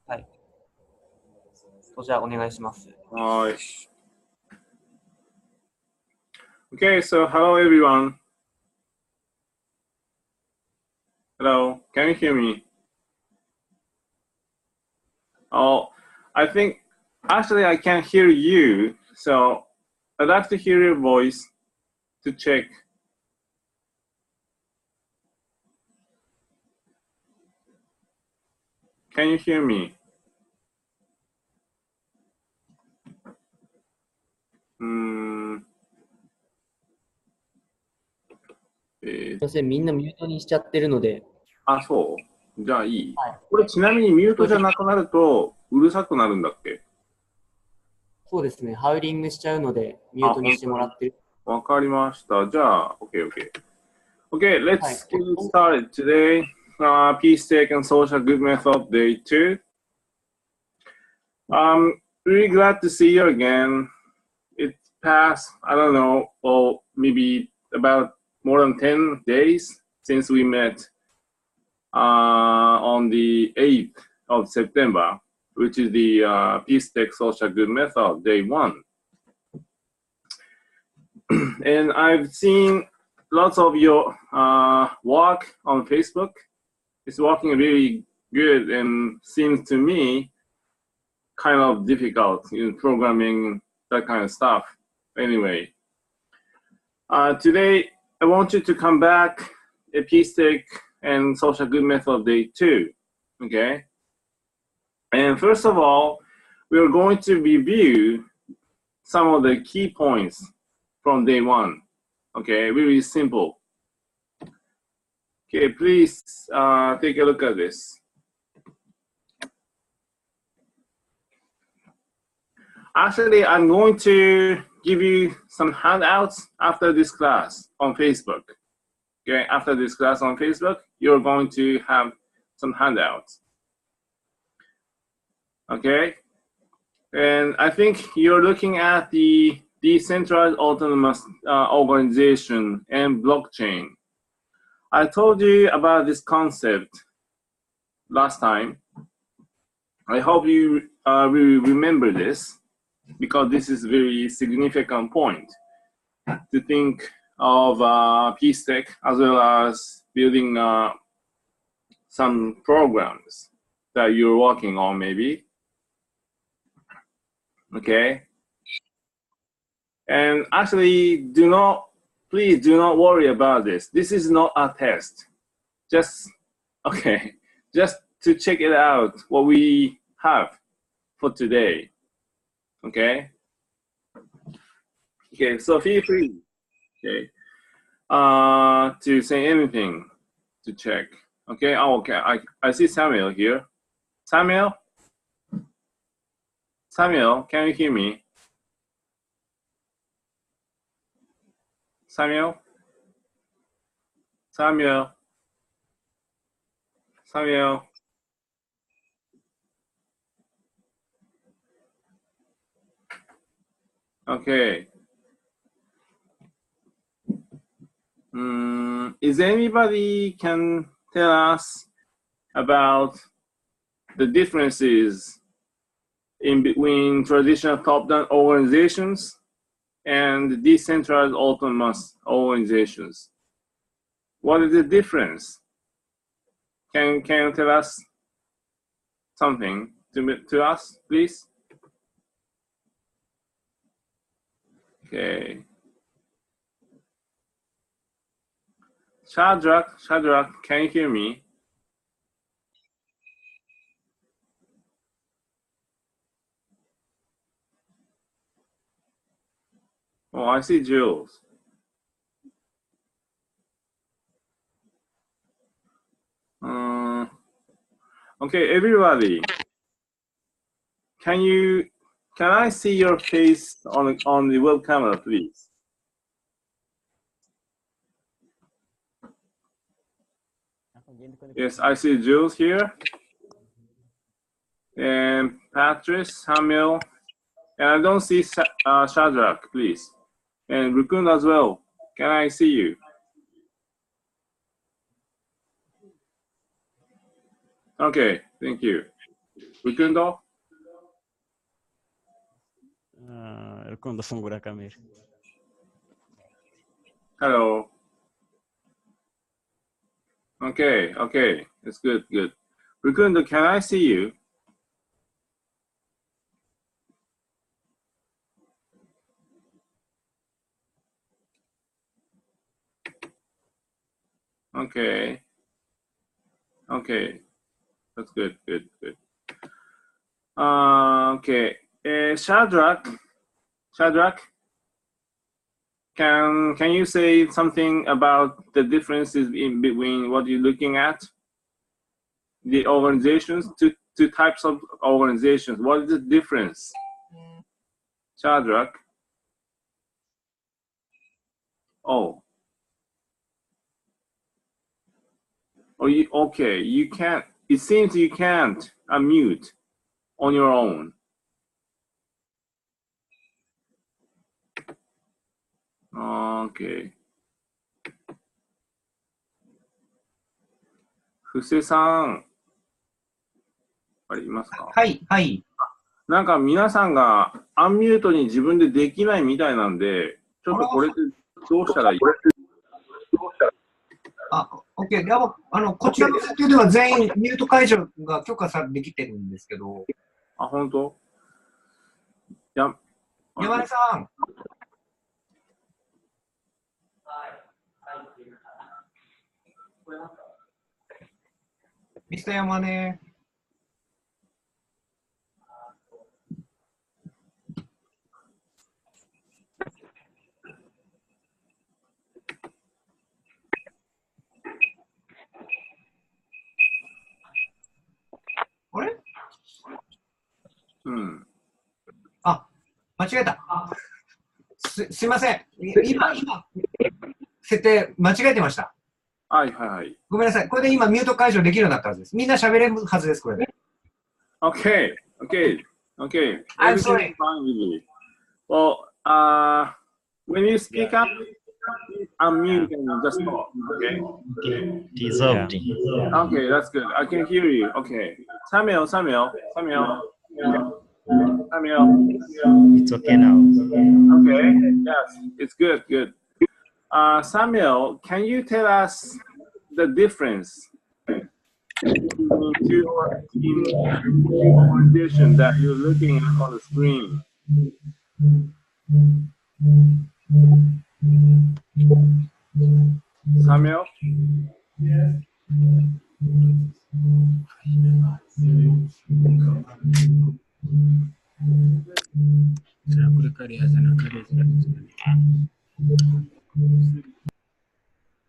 はい。じゃあお願いします。はい。Okay, so hello everyone. Hello, can you hear me? Oh, I think actually I can hear you, so I'd like to hear your voice to check. Can you hear me? すいません、みんなミュートにしちゃってるので。あ、そうじゃあいい。はい、これちなみにミュートじゃなくなるとうるさくなるんだっけ？そうですね、ハウリングしちゃうので、ミュートにしてもらってる。わかりました。じゃあ、OK, OK. Okay, let's get started today. Peace Tech and Social Good Method Day 2. Really glad to see you again. It passed, I don't know, or maybe about more than 10 days since we met on the 8th of September, which is the Peace Tech Social Good Method Day 1. And I've seen lots of your work on Facebook. It's working really good and seems to me kind of difficult in programming, that kind of stuff. Anyway, today I want you to come back at Peace Tech and Social Good Method Day 2. Okay? And first of all, we are going to review some of the key points from day 1. Okay, really simple. Okay, please take a look at this. Actually, I'm going to give you some handouts after this class on Facebook. Okay, after this class on Facebook, you're going to have some handouts. Okay, and I think you're looking at the decentralized autonomous organization and blockchain. I told you about this concept last time. I hope you will remember this, because this is a very significant point to think of Peace Tech as well as building some programs that you're working on maybe. Okay. And actually, please do not worry about this. This is not a test. Just to check it out, what we have for today. Okay. Okay, so feel free, okay, to say anything to check. Okay. Oh, okay. I see Samuel here. Samuel, can you hear me? Samuel. Okay. Is anybody can tell us about the differences in between traditional top-down organizations and decentralized autonomous organizations? What is the difference? Can you tell us something to us, please? Okay. Shadrach, can you hear me? Oh, I see Jules. Okay, everybody. Can I see your face on the web camera, please? Yes, I see Jules here, and Patrice, Samuel, and I don't see Shadrach, please, and Rukun as well. Can I see you? Okay, thank you. Rukundo? Rukundo fungura kamera. Hello. Okay, okay. It's good, good. Rukundo, can I see you? Okay. Okay. That's good, good, good. Okay. Shadrach, can you say something about the differences in between what you're looking at? The organizations, two types of organizations. What is the difference? Shadrach? Oh. Oh, okay. You can't. It seems you can't unmute on your own. Okay. 布施さん、ありますか？はい、はい。なんか皆さんがアンミュートに自分でできないみたいなんで、ちょっとこれってどうしたらいい？あ、OK。でも、こちらの設定では全員ミュート解除が許可できてるんですけど。あ、本当？山根さん。ミスター山根。あれ？うん。あ、間違えた。すいません。今、設定間違えてました。はいはいはい。ごめんなさい。これで今ミュート解除できるようになったはずです。みんな喋れるはずです、これで。Okay, okay, okay. I'm Everything sorry. is fine with me. Well, when you speak up, unmute and just talk. Okay. Okay, dissolved. Okay, that's good. I can hear you. Okay. Samuel. It's okay now. Okay. Yes, it's good. Good. Samuel, can you tell us the difference between two organizations that you're looking at on the screen? Samuel? Yes.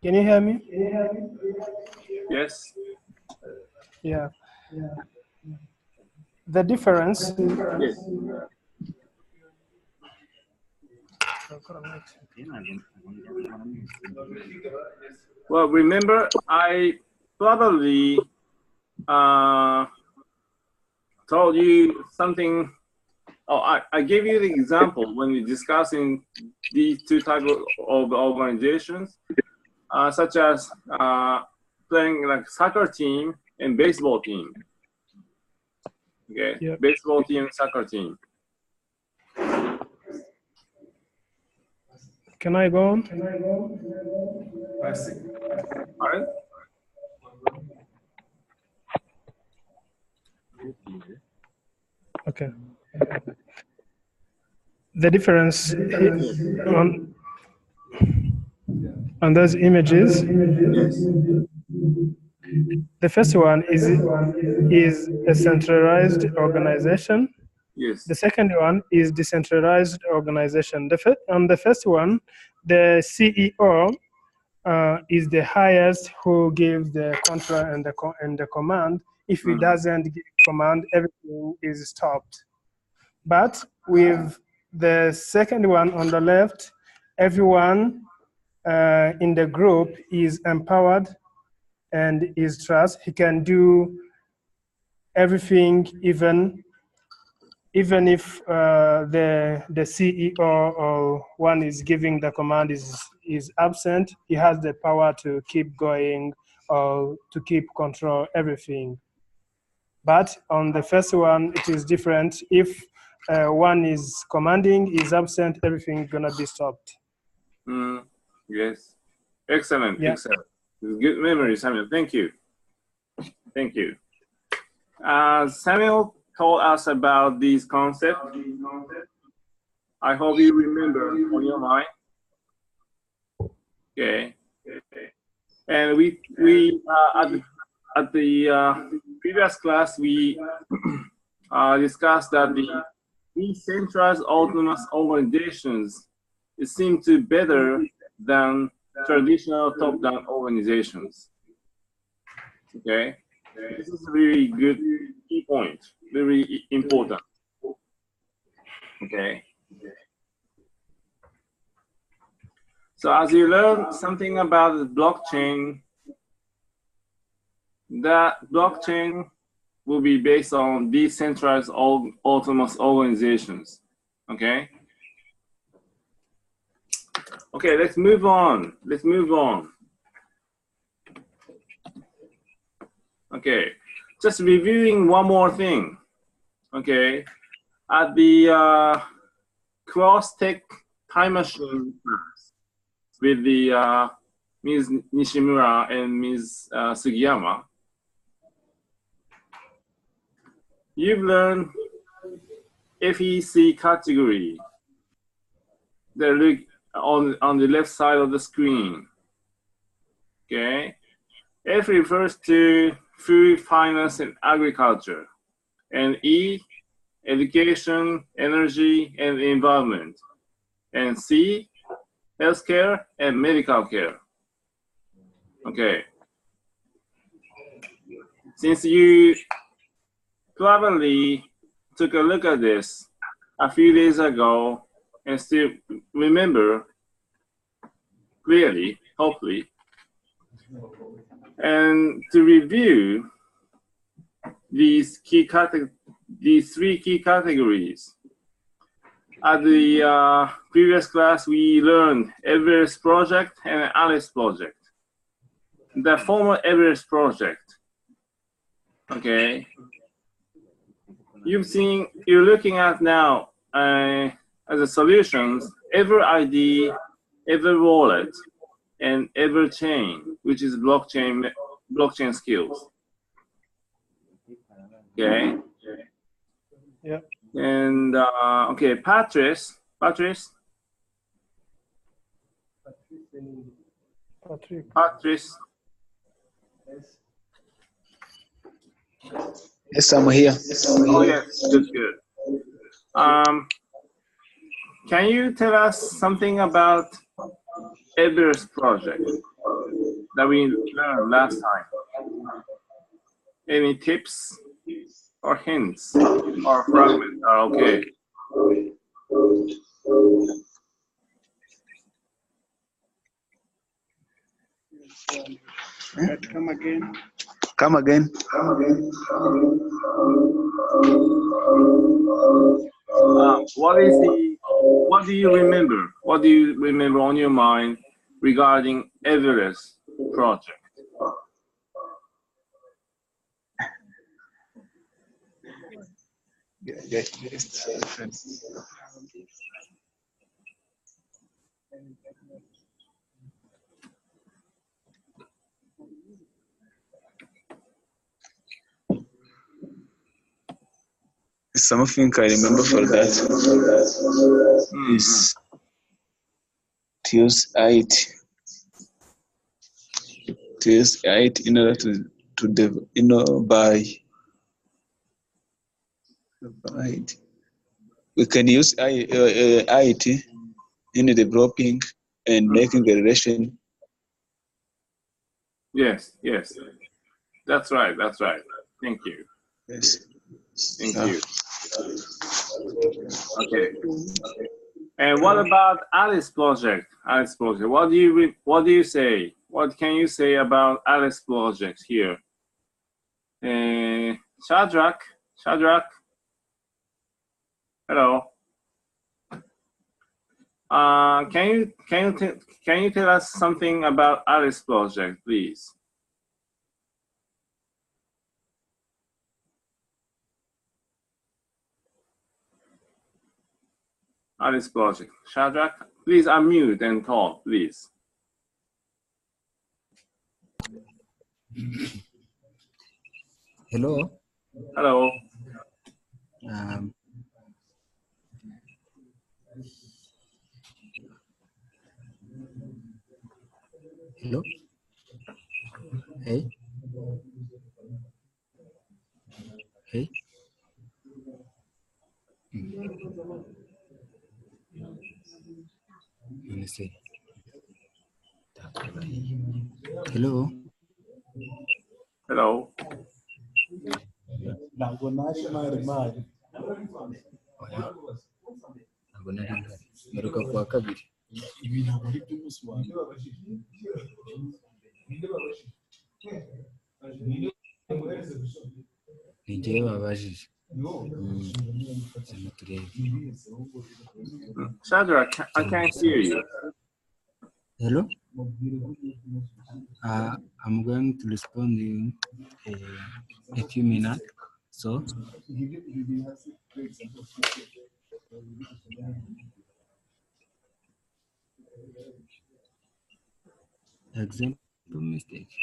Can you hear me? Yes. Yeah. The difference. Yes. Well, remember, I probably told you something. Oh, I gave you the example when we're discussing these two types of organizations, such as playing like soccer team and baseball team. Okay, Yep. Baseball team, soccer team. Can I go on? All right. Okay. The difference on those images. Yes. The first one is a centralized organization. Yes. The second one is decentralized organization. On the first one, the CEO is the highest who gives the control and the command. If he doesn't give command, everything is stopped. But with the second one on the left, everyone in the group is empowered and is trust. He can do everything, even if the CEO or one is giving the command is absent. He has the power to keep going or to keep control everything. But on the first one, it is different. If one is commanding is absent, everything is gonna be stopped. Yes. Excellent. Yeah. Excellent. Good memory, Samuel. Thank you. Thank you. Samuel told us about these concepts. I hope you remember on your mind. Okay. And we at the previous class we discussed that the decentralized autonomous organizations seem to better than traditional top-down organizations. Okay, this is a really good key point, very important. Okay. So as you learn something about the blockchain, that blockchain will be based on decentralized autonomous organizations. Okay. Okay, let's move on. Let's move on. Okay, just reviewing one more thing. Okay, at the cross-tech time machine class with the Ms. Nishimura and Ms. Sugiyama, you've learned FEC category. They look on the left side of the screen. Okay, F refers to food, finance, and agriculture, and E, education, energy, and environment, and C, healthcare and medical care. Okay. Since you probably took a look at this a few days ago and still remember clearly, hopefully, and to review these three key categories. At the previous class, we learned Everest project and Alice project. The former Everest project, okay, you're looking at now as a solutions, Ever ID, Ever Wallet, and Ever Chain, which is blockchain skills. Okay. Yeah. And okay, Patrice. Patrick. Yes, I'm here. Oh yes, good. Can you tell us something about Everest project that we learned last time? Any tips or hints or fragments are okay. Come again. Come again. What do you remember? What do you remember on your mind regarding Everest project? Something I remember for that is to use IT. To use IT in order to buy. We can use IT in developing and making a relation. Yes. That's right. Thank you. Yes. Thank you. Okay. And what about Alice project? What do you say? What can you say about Alice project here? Shadrach. Hello. Can you tell us something about Alice project, please? Alice project. Shadrach, please unmute and talk, please. Hello. Hello. Um, hello. Hey. Hey. Let me see. Hello. Hello. Ntabwo nari ndahari. Ngaruka kuwa kabiri. Ibi ntabwo ari by'umunsi wa mbere. Ni njyewe babajije. Shadrach, I can't hear you. Hello. I'm going to respond in a few minutes. So. Example mistake.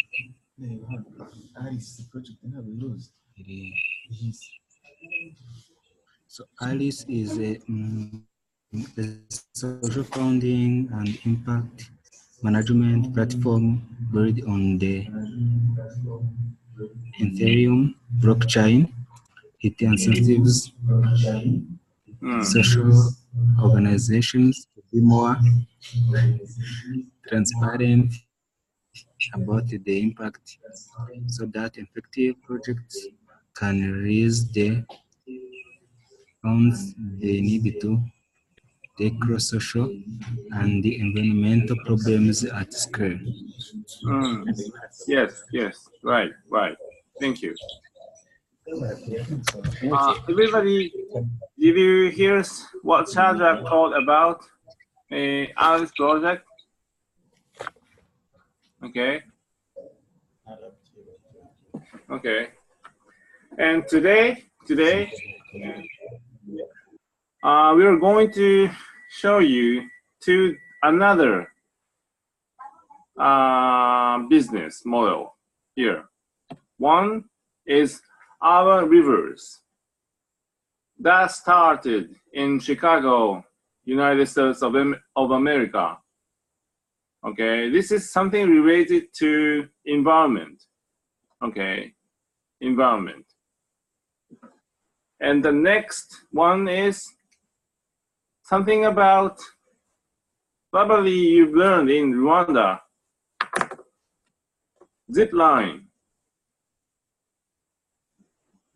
So Alice is a social founding and impact management platform built on the Ethereum blockchain. It incentives social organizations to be more transparent about the impact so that effective projects can raise the funds they need to tackle social and the environmental problems at scale. Yes, right. Thank you. Everybody, did you hear what Shadrach told about Alice project? Okay. And today we are going to show you another business model here. One is our rivers. That started in Chicago, United States of America. Okay, this is something related to environment. Okay, environment. And the next one is something about, probably you've learned in Rwanda, zip line.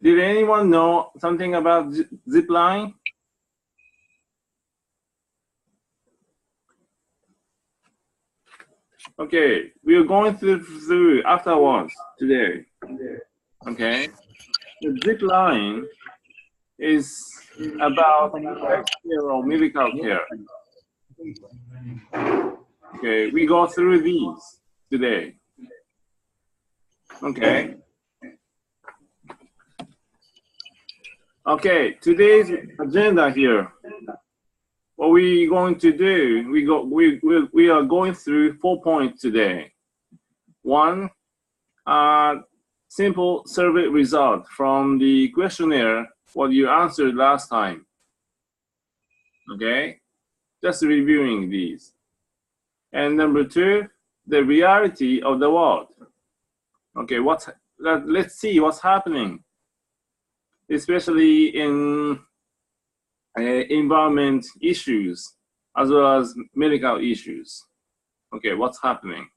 Did anyone know something about zip line? Okay, we are going through afterwards today. Okay, the zip line is about healthcare or medical care. Okay, we go through these today. Okay. Okay, today's agenda here. What we going to do? We are going through 4 points today. One, simple survey result from the questionnaire what you answered last time. Okay, just reviewing these. And number two, the reality of the world. Okay, let's see what's happening, especially in environment issues as well as medical issues. Okay, what's happening?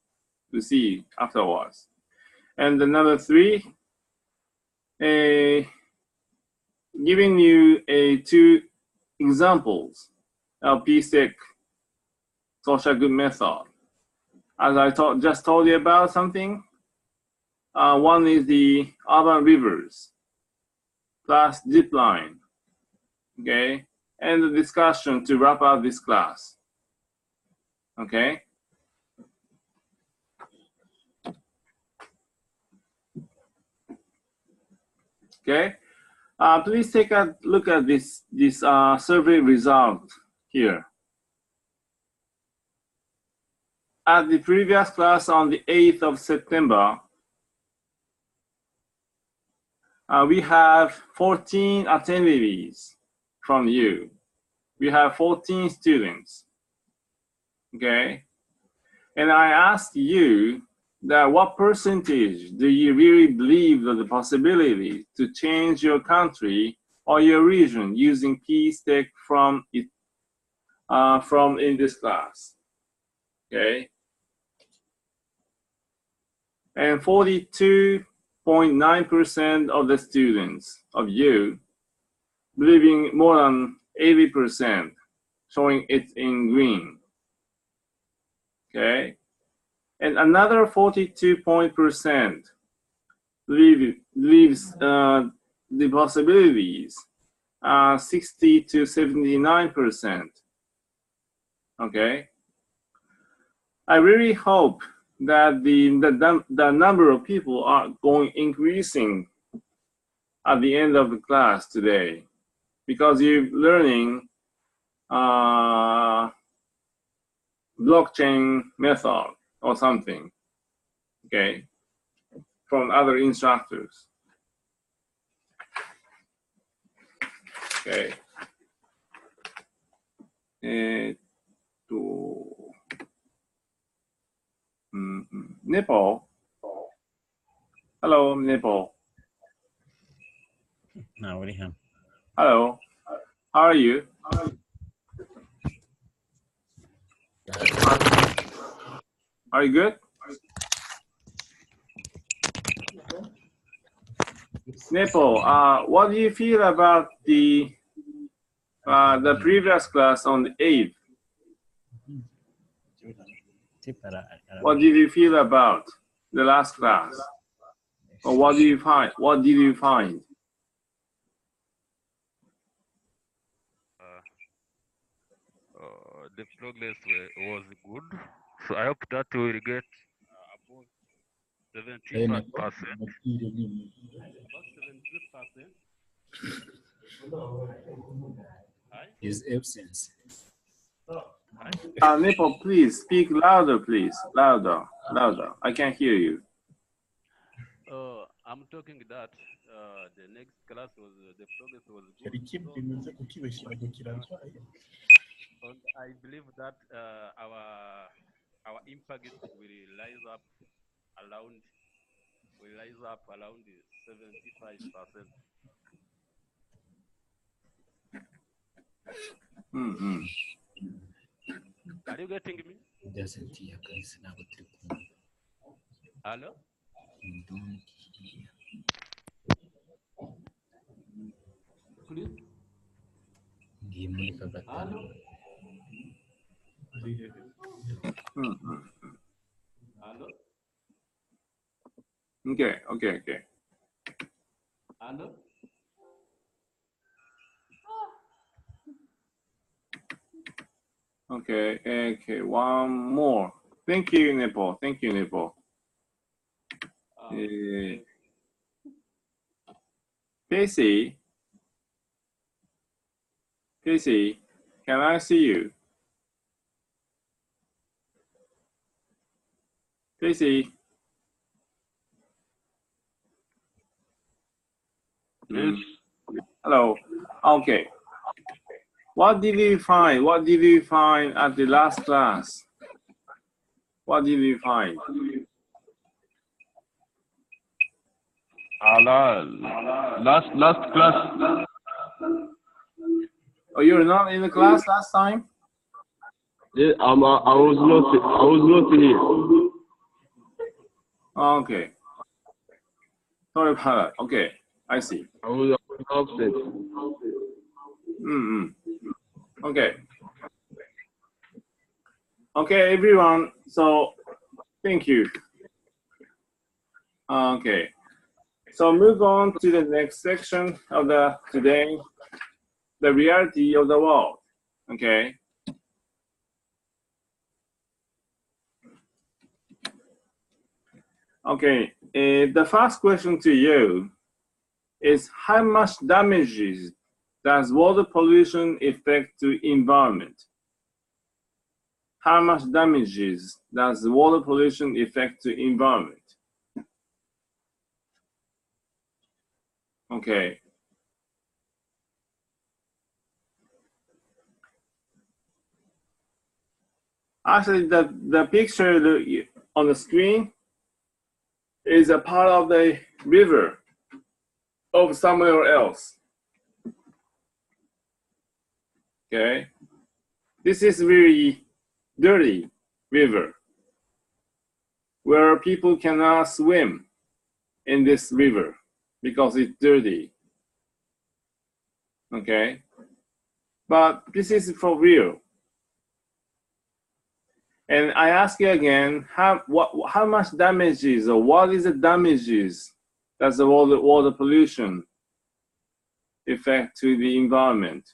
We'll see afterwards. And the number three, giving you two examples of PSEC social good method. As I just told you about something, one is the urban rivers plus zip line. Okay, and the discussion to wrap up this class. Okay. Okay. Please take a look at this survey result here. At the previous class on the 8th of September, we have 14 attendees from you. We have 14 students, okay? And I asked you that what percentage do you really believe of the possibility to change your country or your region using P-STEC from in this class, okay? And 42.9% of the students of you believing more than 80%, showing it in green, okay? And another 42% leaves the possibilities 60 to 79%, okay? I really hope that the number of people are increasing at the end of the class today, because you're learning blockchain method or something, okay, from other instructors, okay. Nepal. Hello, Nepal. No, William. Hello. How are you? Are you good? Nepal, what do you feel about the previous class on the 8th? What did you feel about the last class? Or what did you find? What did you find? The progress was good, so I hope that we will get above 70%. About 70%. His absence. Nepal, please speak louder, please. Louder, louder. I can't hear you. I'm talking that the next class was the progress was good. And I believe that our impact will rise up around 75%. Mm-hmm. Are you getting me? Doesn't hear. Hello? Don't hear. Mm-hmm. Hello? Okay. Hello? Okay, one more. Thank you, Nepal. Casey, can I see you? Casey? Yes. Hello. Okay. What did you find? What did you find at the last class? What did you find? Last class. Oh, you were not in the class last time? Yeah, I was not here. Okay. Sorry about that. Okay, I see. I was absent. Okay. Okay, everyone. So, thank you. Okay. So move on to the next section of today, the reality of the world. Okay. Okay. The first question to you is how much damages does water pollution affect the environment? How much damages does water pollution affect the environment? Okay. Actually, the picture on the screen is a part of the river of somewhere else. Okay. This is very dirty river where people cannot swim in this river because it's dirty. Okay. But this is for real. And I ask you again, how much damages or what is the damages that the water pollution affect to the environment?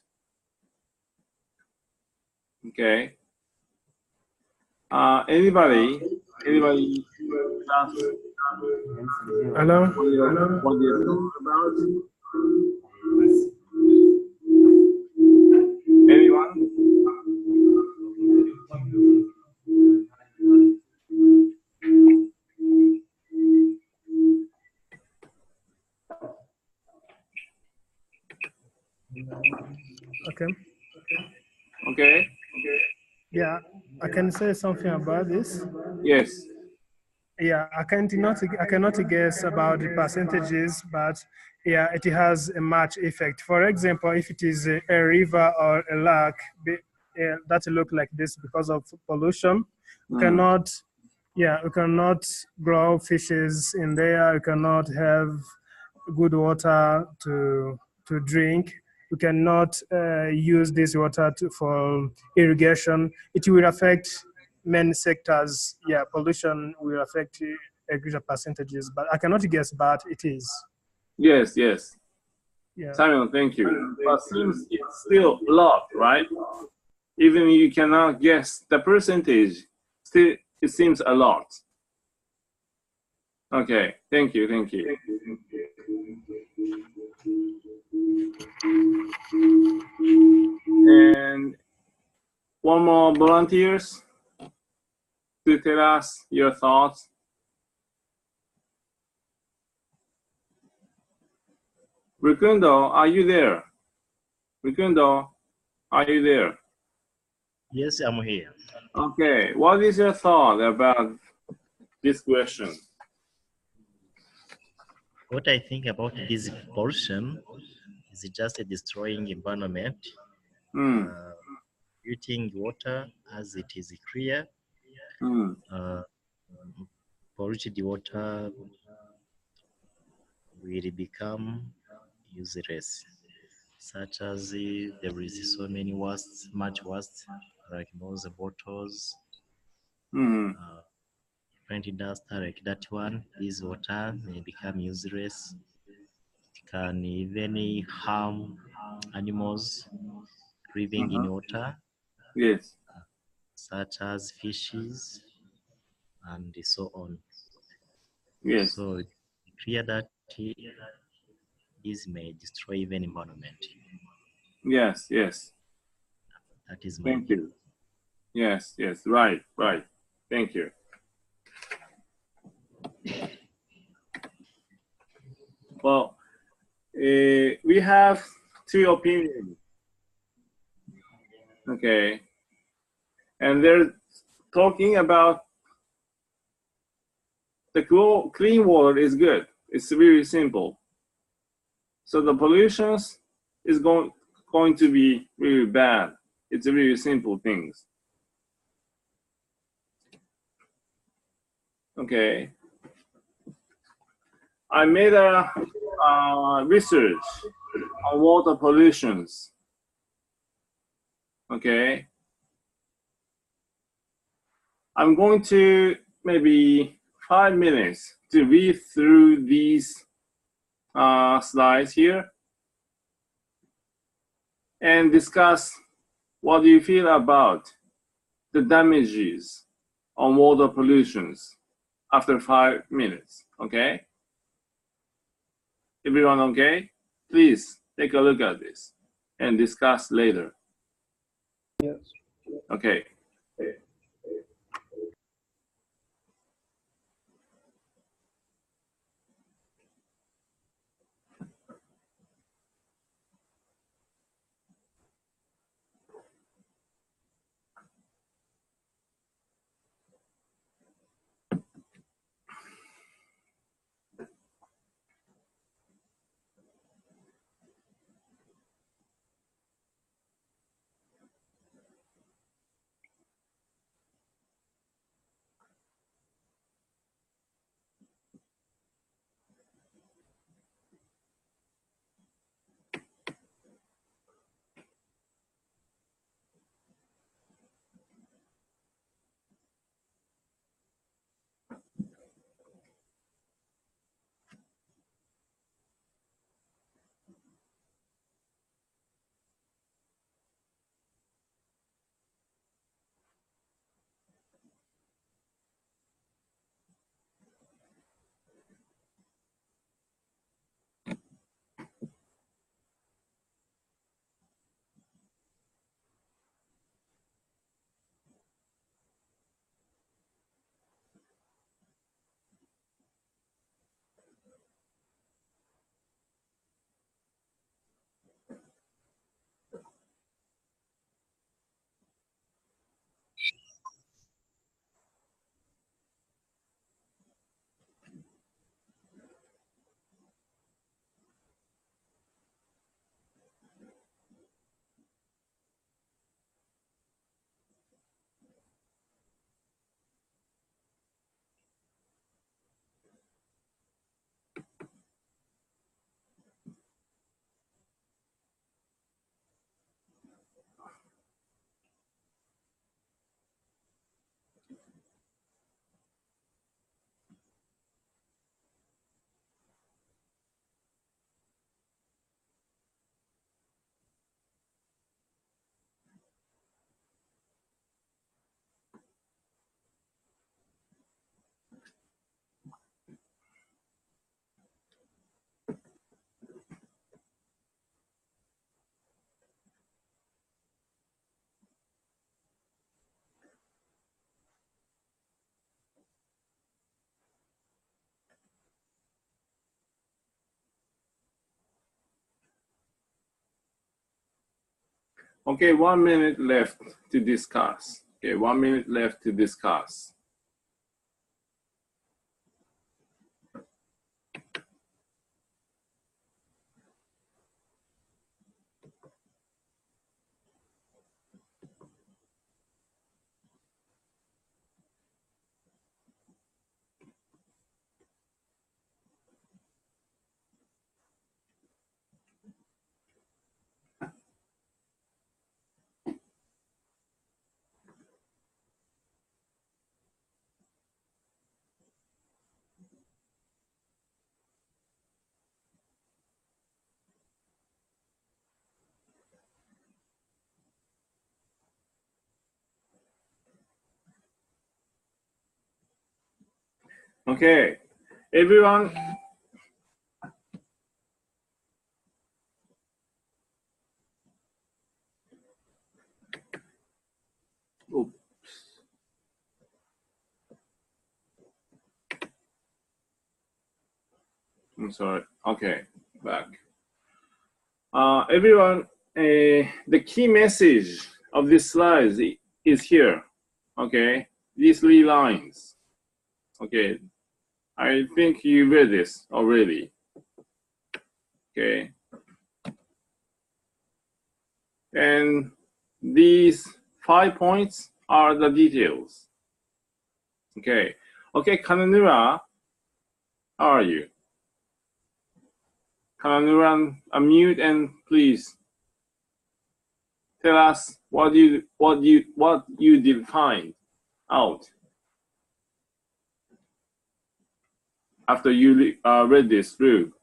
Okay. Anybody? Hello? What do you talk about? Anyone? Okay. Okay. Yeah, I can say something about this. Yes. Yeah, I cannot guess about the percentages, but yeah, it has a much effect. For example, if it is a river or a lake that look like this because of pollution, you cannot, yeah, you cannot grow fishes in there. You cannot have good water to drink. You cannot use this water for irrigation. It will affect many sectors. Yeah, pollution will affect a greater percentages, but I cannot guess, but it is. Yes, yes. Yeah. Samuel, thank you. But seems it's still a lot, right? Even you cannot guess the percentage, still it seems a lot. Okay, thank you, thank you. And one more volunteers to tell us your thoughts. Rukundo, are you there? Rukundo, are you there? Yes, I'm here. Okay, what is your thought about this question? What I think about this pollution is just destroying environment, polluting water as it is clear, polluted water will become useless, such as there is so many waste, much waste, like those bottles, different dust like that one. This water may become useless. It can even harm animals living in water. Yes. Such as fishes and so on. Yes. So it's clear that this may destroy even environment. Yes, yes. That is my Thank view. you. Yes, yes, right, right. Thank you. Well, we have two opinions. Okay. And they're talking about the clean water is good. It's really simple. So the pollutions is going to be really bad. It's a really simple things. Okay. I made a research on water pollutions. Okay. I'm going to maybe 5 minutes to read through these slides here and discuss what do you feel about the damages on water pollutions after 5 minutes. Okay. Everyone okay? Please take a look at this. and discuss later. Yes. Okay. Okay, 1 minute left to discuss. Okay, 1 minute left to discuss. Okay, everyone. Oops. I'm sorry. Okay, back. Everyone, the key message of this slide is here. Okay, these 3 lines. Okay, I think you read this already. Okay, and these 5 points are the details. Okay, okay, Kananura, how are you? Kananura, unmute and please tell us what you did find out after you read this through.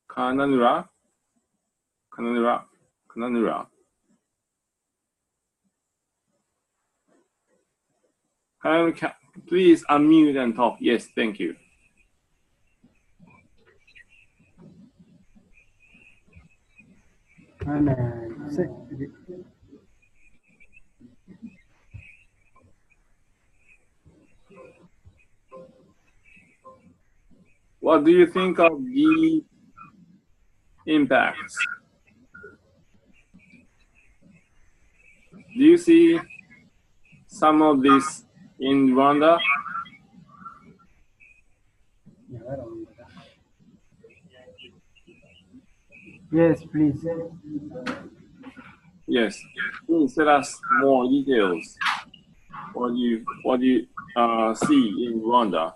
Kananura, Kananura, Kananura. Please unmute and talk. Yes, thank you. What do you think of the impacts? Do you see some of this in Rwanda? Yes, please. Yes. Please tell us more details. What do you see in Rwanda?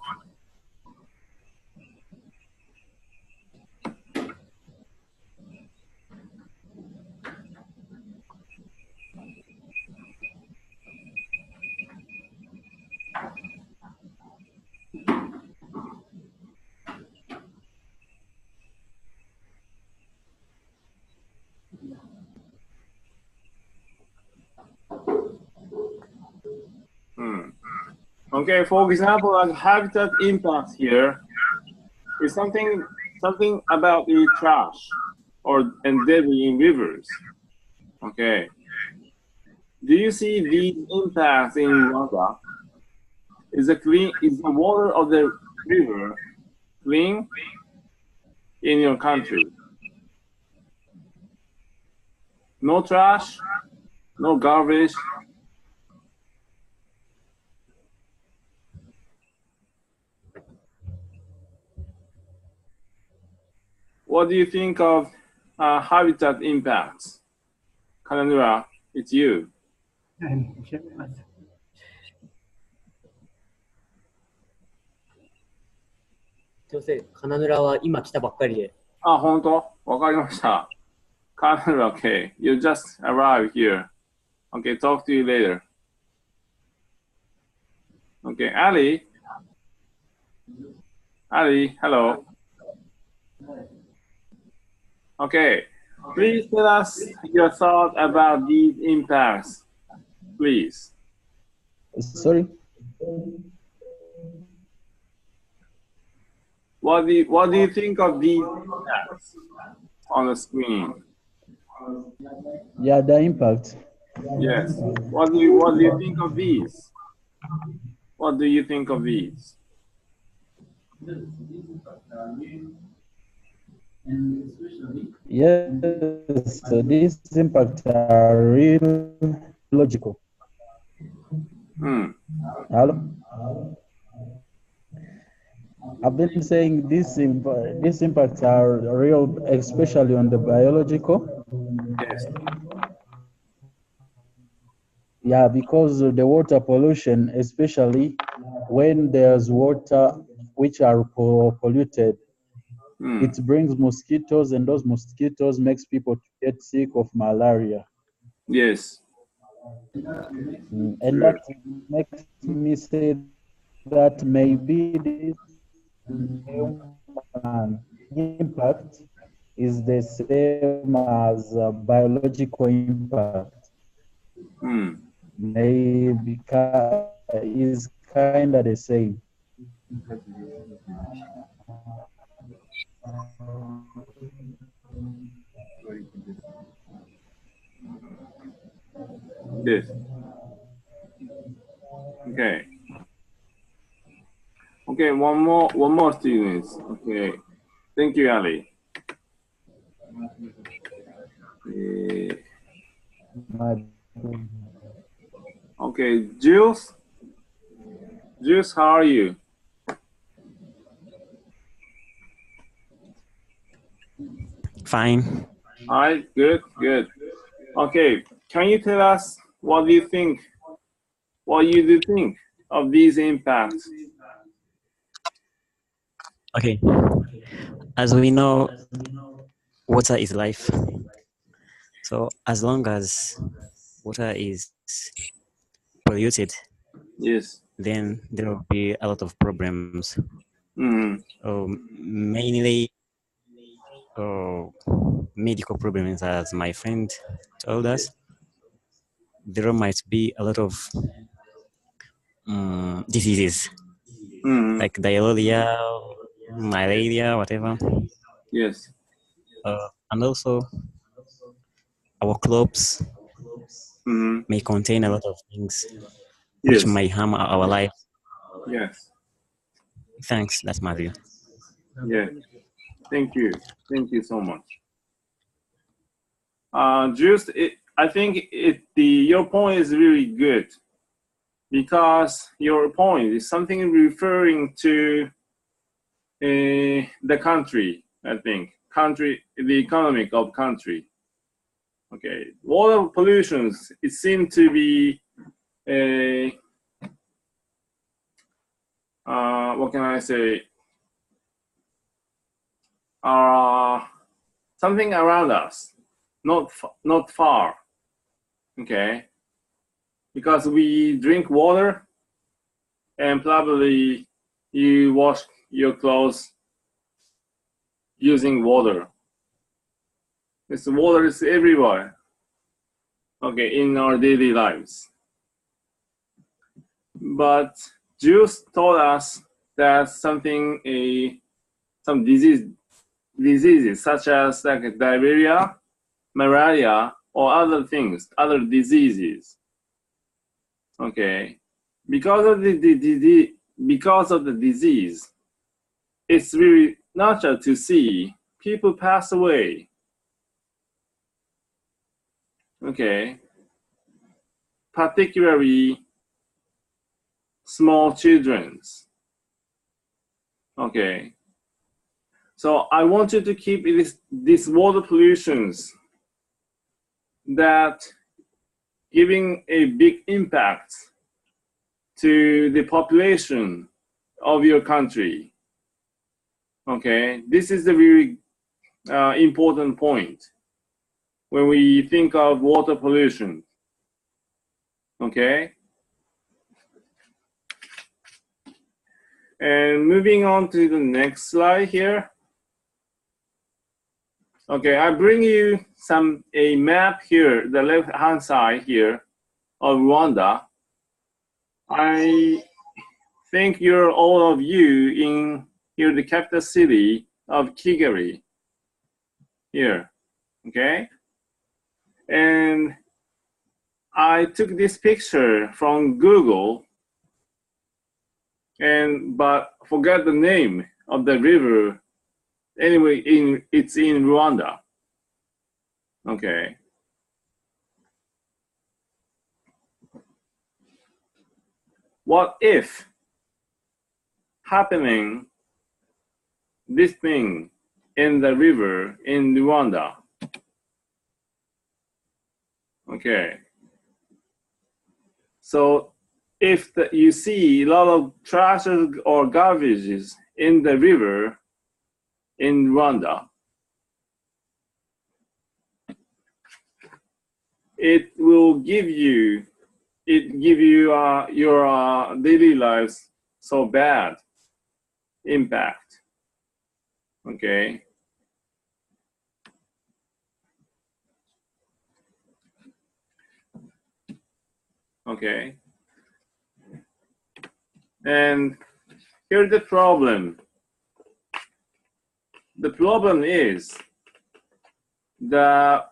Okay, for example, like habitat impact here is something about the trash and debris in rivers. Okay. Do you see these impacts in Rwanda? Is the water of the river clean in your country? No trash, no garbage. What do you think of habitat impacts? Kananura, it's you. すいません、金村は今来たばっかりで。あ、本当？わかりました。Kananura, okay. You just arrived here. Okay, talk to you later. Okay, Ali. Ali, hello. Okay, please tell us your thought about these impacts, please. Sorry? What do you think of these impacts on the screen? Yeah, the impact. Yes. What do you think of these? What do you think of these? Yes, so these impacts are real logical. Hello? I've been saying these impacts are real, especially on the biological. Yes. Yeah, because of the water pollution, especially when there's water which are polluted, it brings mosquitoes, and those mosquitoes makes people get sick of malaria. Yes. And that makes me say that maybe this human impact is the same as biological impact. Maybe is kind of the same. Yes. Okay. Okay, one more students. Okay. Thank you, Ali. Okay, Jules. Jules, how are you? Fine. All right, good. Okay, can you tell us what you think of these impacts? Okay. As we know, water is life. So as long as water is polluted, yes, then there will be a lot of problems. Mainly medical problems, as my friend told us. There might be a lot of diseases like diarrhea, malaria, whatever. Yes. And also our clothes may contain a lot of things which may harm our life. Yes. Thanks, that's my view. Yeah. Thank you. Thank you so much. I think your point is really good, because your point is something referring to the country, I think. The economic of country. Okay. Water pollutions, it seems to be what can I say? Something around us, not far. Okay. Because we drink water, and probably you wash your clothes using water. This water is everywhere. Okay, in our daily lives. But Jews told us that some diseases such as like diarrhea, malaria, or other things, other diseases. Okay, because of the disease, it's really natural to see people pass away. Okay, particularly small children's. Okay, so I want you to keep this water pollutions that giving a big impact to the population of your country. Okay, this is a very important point when we think of water pollution. Okay, and moving on to the next slide here. Okay, I bring you a map here, the left-hand side here of Rwanda. I think all of you in here, the capital city of Kigali here, okay? And I took this picture from Google, but forgot the name of the river. Anyway, it's in Rwanda. Okay. What if happening this thing in the river in Rwanda? Okay. So if you see a lot of trash or garbages in the river in Rwanda, it will give you your daily lives so bad impact. Okay. Okay. And here's the problem. The problem is the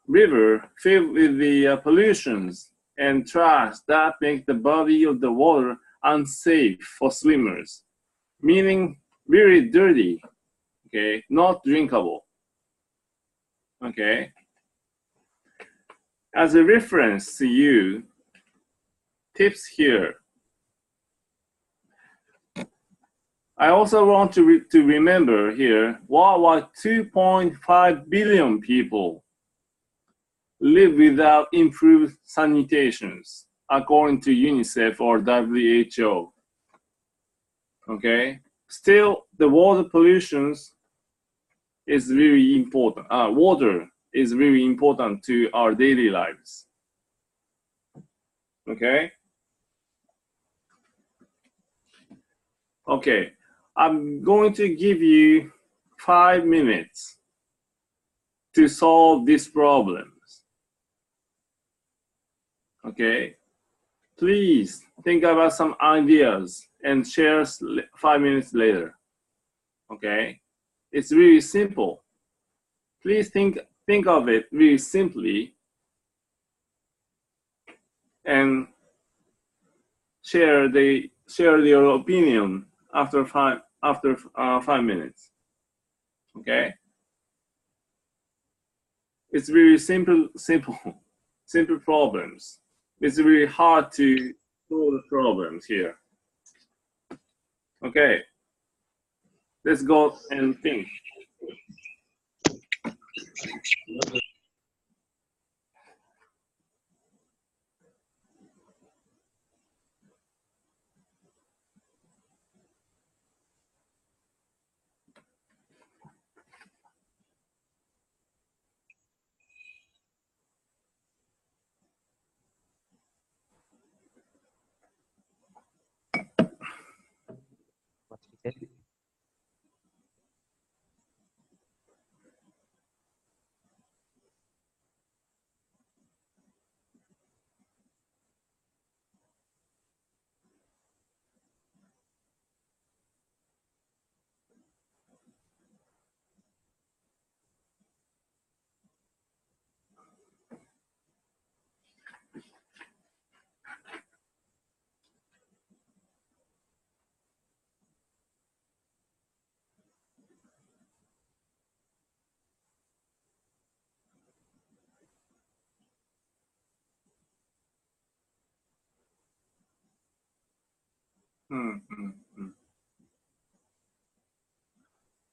river filled with the pollutions and trash that make the body of the water unsafe for swimmers, meaning very dirty, okay, not drinkable. Okay. As a reference to you, tips here. I also want to remember here, what 2.5 billion people live without improved sanitations, according to UNICEF or WHO. Okay, still the water pollutions is really important. Water is really important to our daily lives. Okay. Okay, I'm going to give you 5 minutes to solve these problems. Okay, please think about some ideas and share 5 minutes later. Okay, it's really simple. Please think think of it really simply and share your opinion after 5 minutes. Okay, it's really simple problems. It's really hard to solve the problems here. Okay, let's go and think.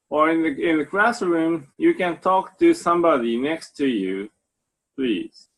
Or in the classroom, you can talk to somebody next to you, please.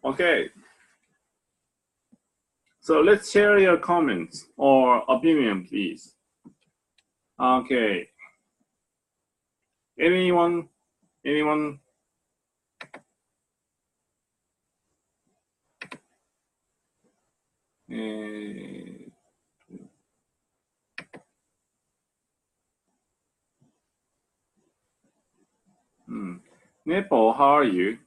Okay. So let's share your comments or opinion, please. Okay. Anyone? Anyone? Nepal, how are you?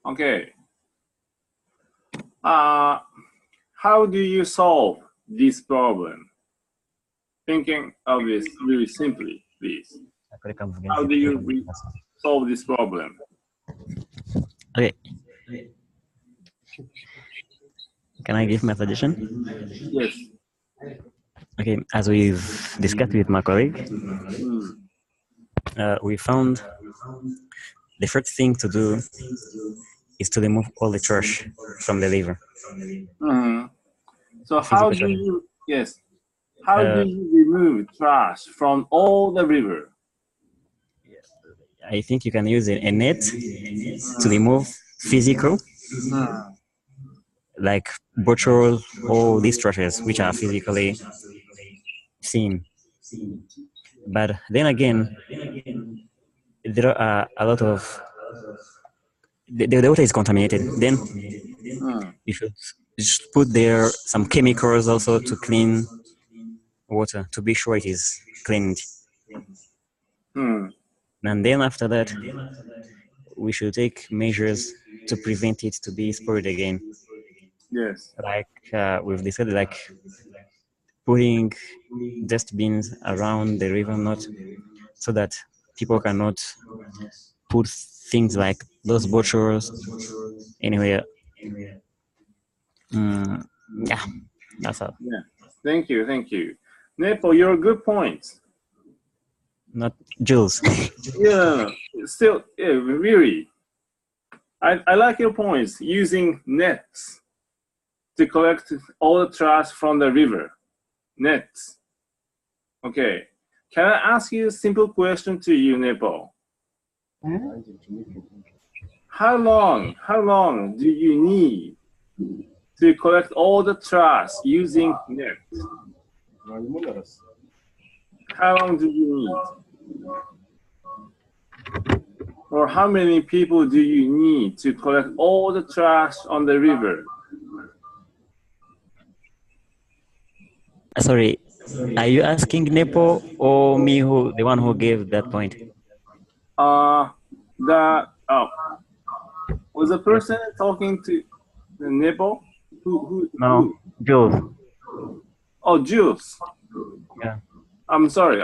Okay. How do you solve this problem? Thinking of this really simply, please. How do you solve this problem? Okay. Can I give my suggestion? Yes. Okay, as we've discussed with my colleague, we found the first thing to do is to remove all the trash from the river. So how do you, yes, how do you remove trash from all the river? I think you can use a net to remove physical, like bottle, all these trashes which are physically seen. But then again, there are a lot of the water is contaminated. Then you should you should put there some chemicals also to clean water to be sure it is cleaned. And then after that, we should take measures to prevent it to be spoiled again. Yes. Like we've decided, like putting dustbins around the river, not so that people cannot put things like those bottles anywhere. Yeah, that's all. Yeah. Thank you. Thank you. Nepo, your good points. Not Jules. Yeah. Still, yeah, really. I like your points. Using nets to collect all the trash from the river. Nets. Okay. Can I ask you a simple question to you, Nepo? How long do you need to collect all the trash using nets? How long do you need? Or how many people do you need to collect all the trash on the river? Sorry, are you asking Nepo or me, who the one who gave that point? Was the person talking to the Nepo? No, Jules. Oh, Jules. Yeah. I'm sorry.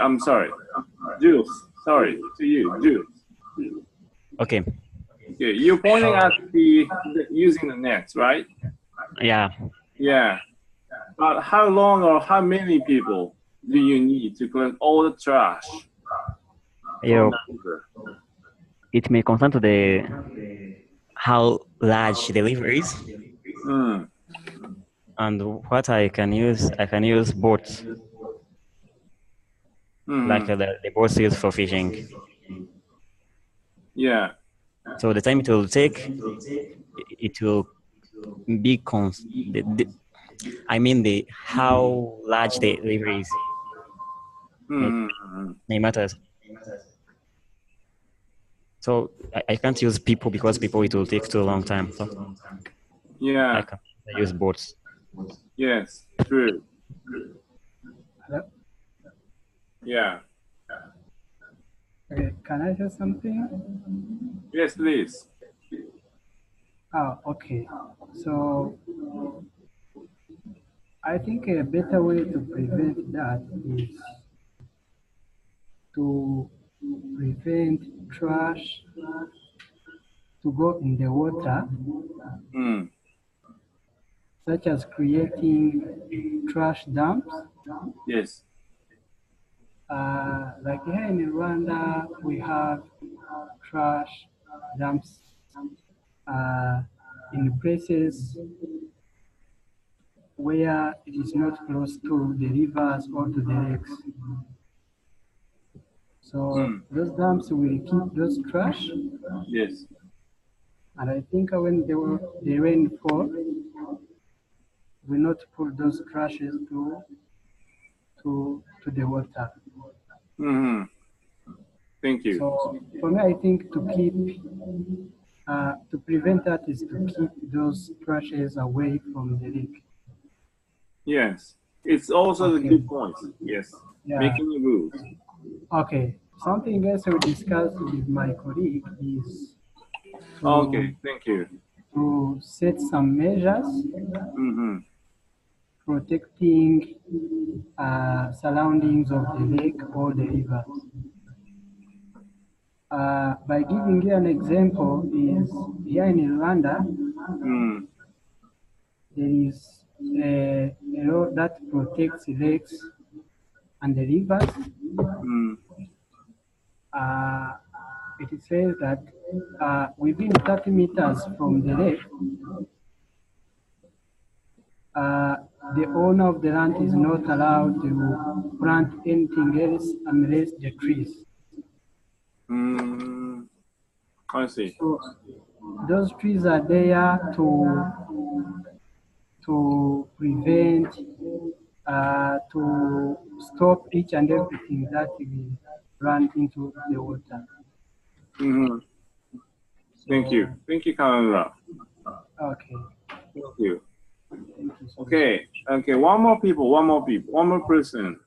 Jules, sorry to you, Jules. Okay. Okay, you're pointing at the using the nets, right? Yeah. Yeah. But how long or how many people do you need to collect all the trash? It may concern to the how large the river is. And what I can use boats. Like the boats used for fishing. Yeah. So the time it will take, it will be I mean how large the river is. It matters. So I can't use people because people it will take too long time. So yeah. I can use boats. Yes, true. Hello? Yeah. Okay, can I say something? Yes, please. Oh, okay. So I think a better way to prevent that is to prevent trash to go in the water, such as creating trash dumps. Yes. Like here in Rwanda, we have trash dumps in places where it is not close to the rivers or to the lakes. So those dumps will keep those trash. Yes. And I think when the rain fall, will not pull those trashes to the water. Thank you. So for me, I think to prevent that is to keep those trashes away from the lake. Yes, it's also a good point. Yes, Yeah. making the rules. Okay, something else we discussed with my colleague is Okay, thank you. To set some measures protecting surroundings of the lake or the rivers. By giving you an example, is here in Rwanda, there is a law that protects lakes and the rivers. It says that within 30 meters from the lake, the owner of the land is not allowed to plant anything else unless the trees. I see. So those trees are there to prevent, to stop each and everything that will run into the water. Thank you. Thank you, Kanura. Okay. Thank you. Okay, one more person.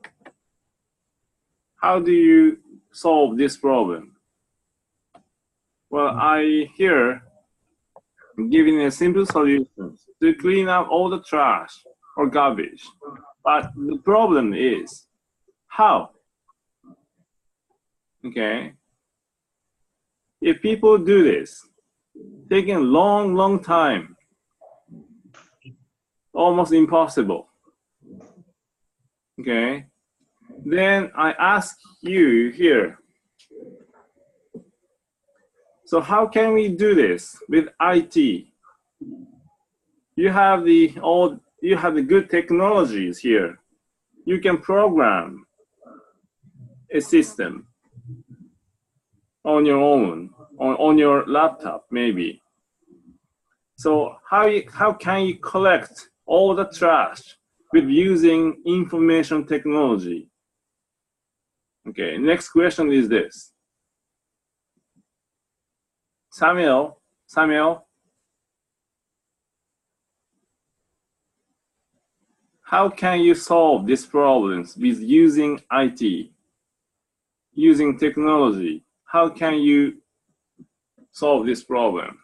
How do you solve this problem? Well, I here giving a simple solution to clean up all the trash or garbage. But the problem is, how? Okay. If people do this, taking a long time, almost impossible. Okay. Then I ask you here, so how can we do this with IT? You have the good technologies here. You can program a system on your own, on your laptop maybe. So how can you collect all the trash with using information technology? Okay, next question is this. Samuel, how can you solve these problems with using IT, using technology? How can you solve this problem?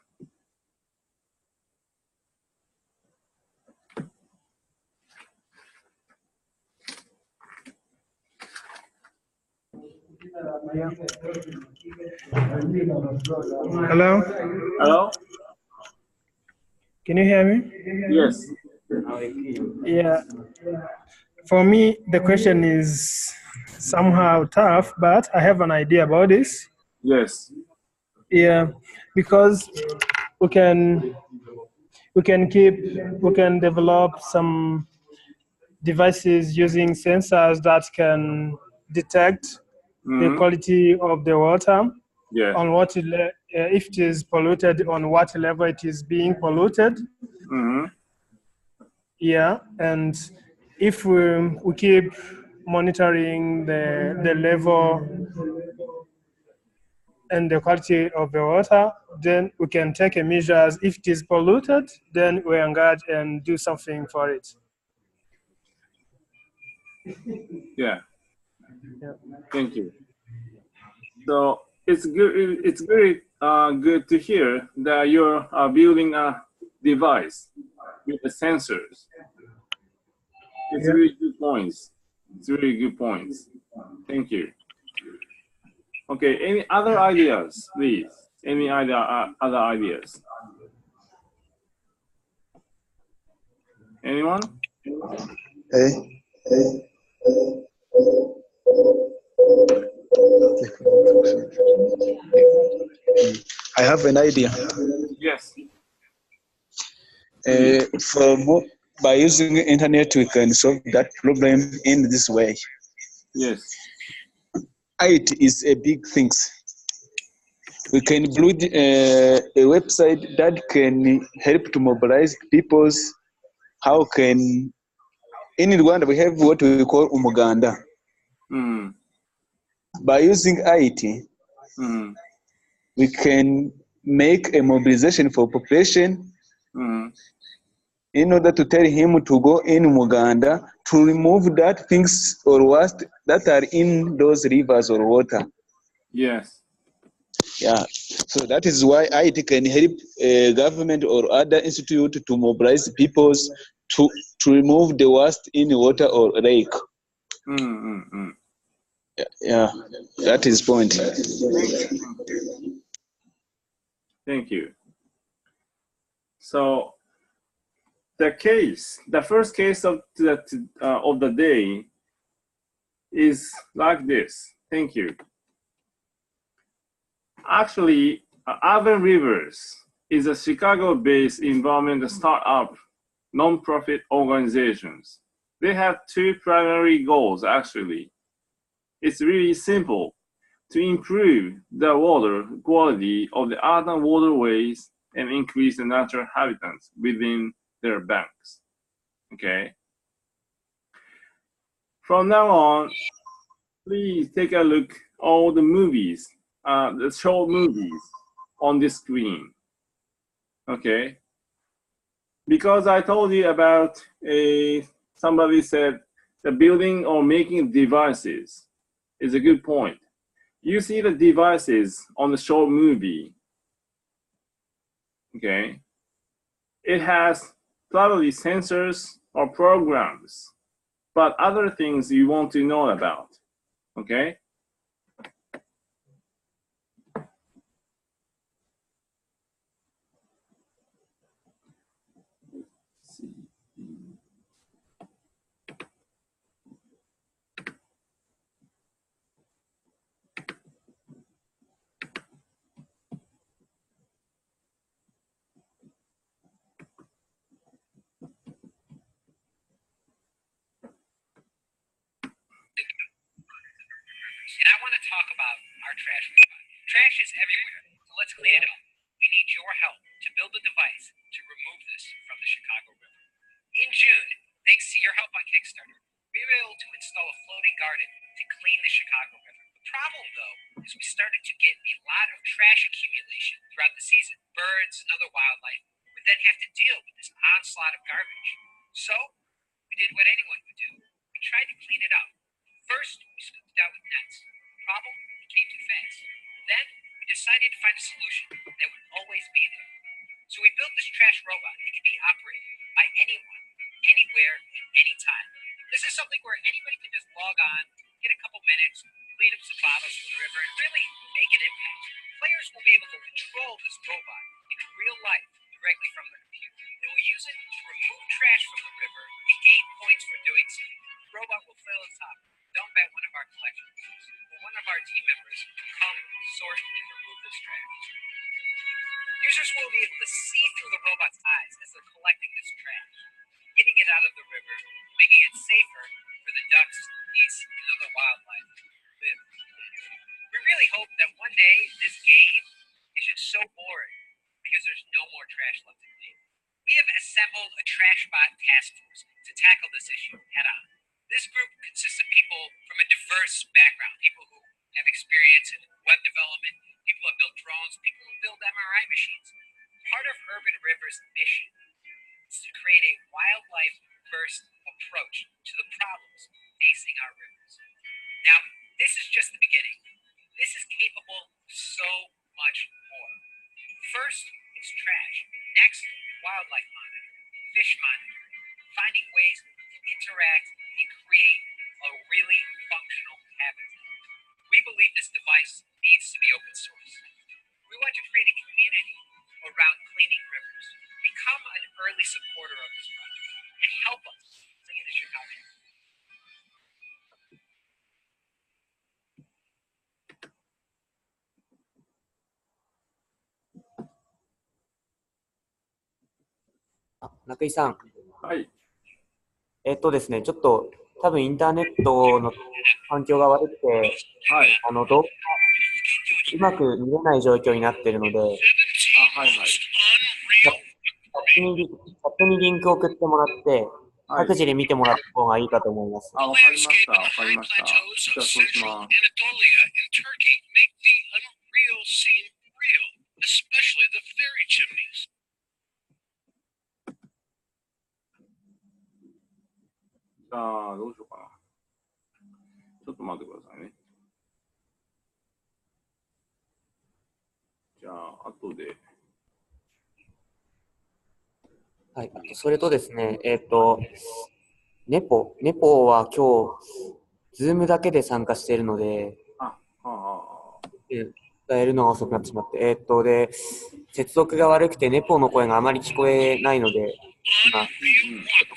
Hello? Hello? Can you hear me? Yes. Yeah. For me, the question is somehow tough, but I have an idea about this. Yes. Yeah, because we can develop some devices using sensors that can detect the quality of the water, Yeah. on what if it is polluted, on what level it is being polluted. Yeah, and if we keep monitoring the level and the quality of the water, then we can take a measures. If it is polluted, then we engage and do something for it. Yeah. Thank you. So it's good. It's very good to hear that you're building a device with the sensors. It's really good points. It's really good points. Thank you. Okay. Any other ideas, please? Any other ideas? Anyone? I have an idea. Yes. By using the internet, we can solve that problem in this way. Yes. IT is a big thing. We can build a website that can help to mobilize people's. How can in Rwanda we have what we call umuganda. By using IT, we can make a mobilization for population in order to tell him to go in Muganda to remove that things or waste that are in those rivers or water. Yes. Yeah. So that is why IT can help a government or other institute to mobilize peoples to remove the waste in water or lake. Yeah, that is point. Thank you. So the first case of the day is like this. Thank you. Actually, Urban Rivers is a Chicago-based environmental startup non-profit organizations. They have two primary goals, actually. It's really simple: to improve the water quality of the urban waterways and increase the natural habitats within their banks. Okay? From now on, please take a look at all the movies, the short movies on the screen. Okay? because I told you about somebody said the building or making devices is a good point. You see the devices on the short movie, okay? It has probably sensors or programs, but other things you want to know about, okay? And I want to talk about our trash robot. Trash is everywhere, so let's clean it up. We need your help to build a device to remove this from the Chicago River. In June, thanks to your help on Kickstarter, we were able to install a floating garden to clean the Chicago River. The problem, though, is we started to get a lot of trash accumulation throughout the season. Birds and other wildlife would then have to deal with this onslaught of garbage. So, we did what anyone would do. We tried to clean it up. First, we scooped it out with nets. Problem, it came too fast. Then, we decided to find a solution that would always be there. So we built this trash robot that can be operated by anyone, anywhere, at any time. This is something where anybody can just log on, get a couple minutes, clean up some bottles from the river, and really make an impact. Players will be able to control this robot in real life directly from their computer. They will use it to remove trash from the river and gain points for doing so. The robot will fill its top, dump at one of our collections, where one of our team members will come, sort, and remove this trash. Users will be able to see through the robot's eyes as they're collecting this trash, getting it out of the river, making it safer for the ducks, geese, and other wildlife to live. We really hope that one day this game is just so boring because there's no more trash left to clean. We have assembled a trash bot task force to tackle this issue head on. This group consists of people from a diverse background, people who have experience in web development, people who build drones, people who build MRI machines. Part of Urban River's mission is to create a wildlife-first approach to the problems facing our rivers. Now, this is just the beginning. This is capable of so much more. First, it's trash. Next, wildlife monitoring, fish monitoring, finding ways to interact and create a really functional habitat. We believe this device needs to be open source. We want to create a community around cleaning rivers. Become an early supporter of this project and help us clean the Chicago.中井さん。はい。ですね、ちょっと多分インターネットの環境が悪くて、はい、動画がうまく見れない状況になっているので、はいはい。チャットにリンクを送ってもらって、各自で見てもらった方がいいかと思います。わかりました。わかりました。じゃあそうします。じゃあ、どうしようかな。ちょっと待ってくださいね。じゃあ、後で。はい、それとですね、ネポは今日、ズームだけで参加しているので、やるのが遅くなってしまって、で、接続が悪くて、ネポの声があまり聞こえないので、今、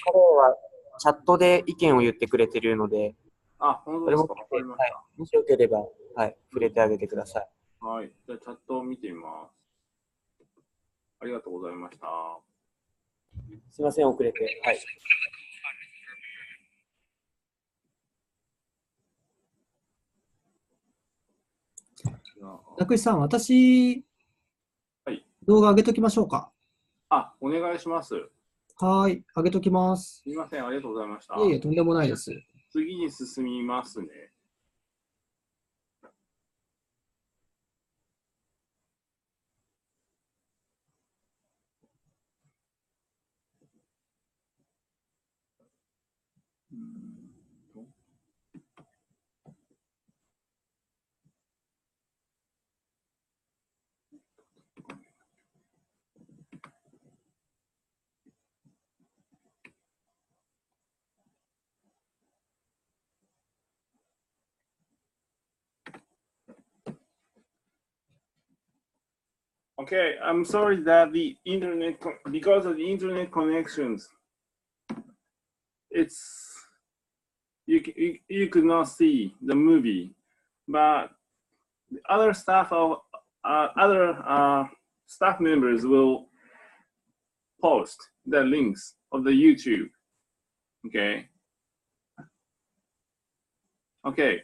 彼はチャットで意見を言ってくれているので、本当ですか？はい、もしよければ、はい、触れてあげてください。はい、じゃあチャットを見てみます。ありがとうございました。すみません、遅れて。はい。中井さん、私、はい、動画上げときましょうか。お願いします。はい、上げときます。すみません、ありがとうございました。いえいえ、とんでもないです。次に進みますね。Okay, I'm sorry that the internet, because of the internet connections, you could not see the movie, but other staff members will post the links of the YouTube. Okay. Okay.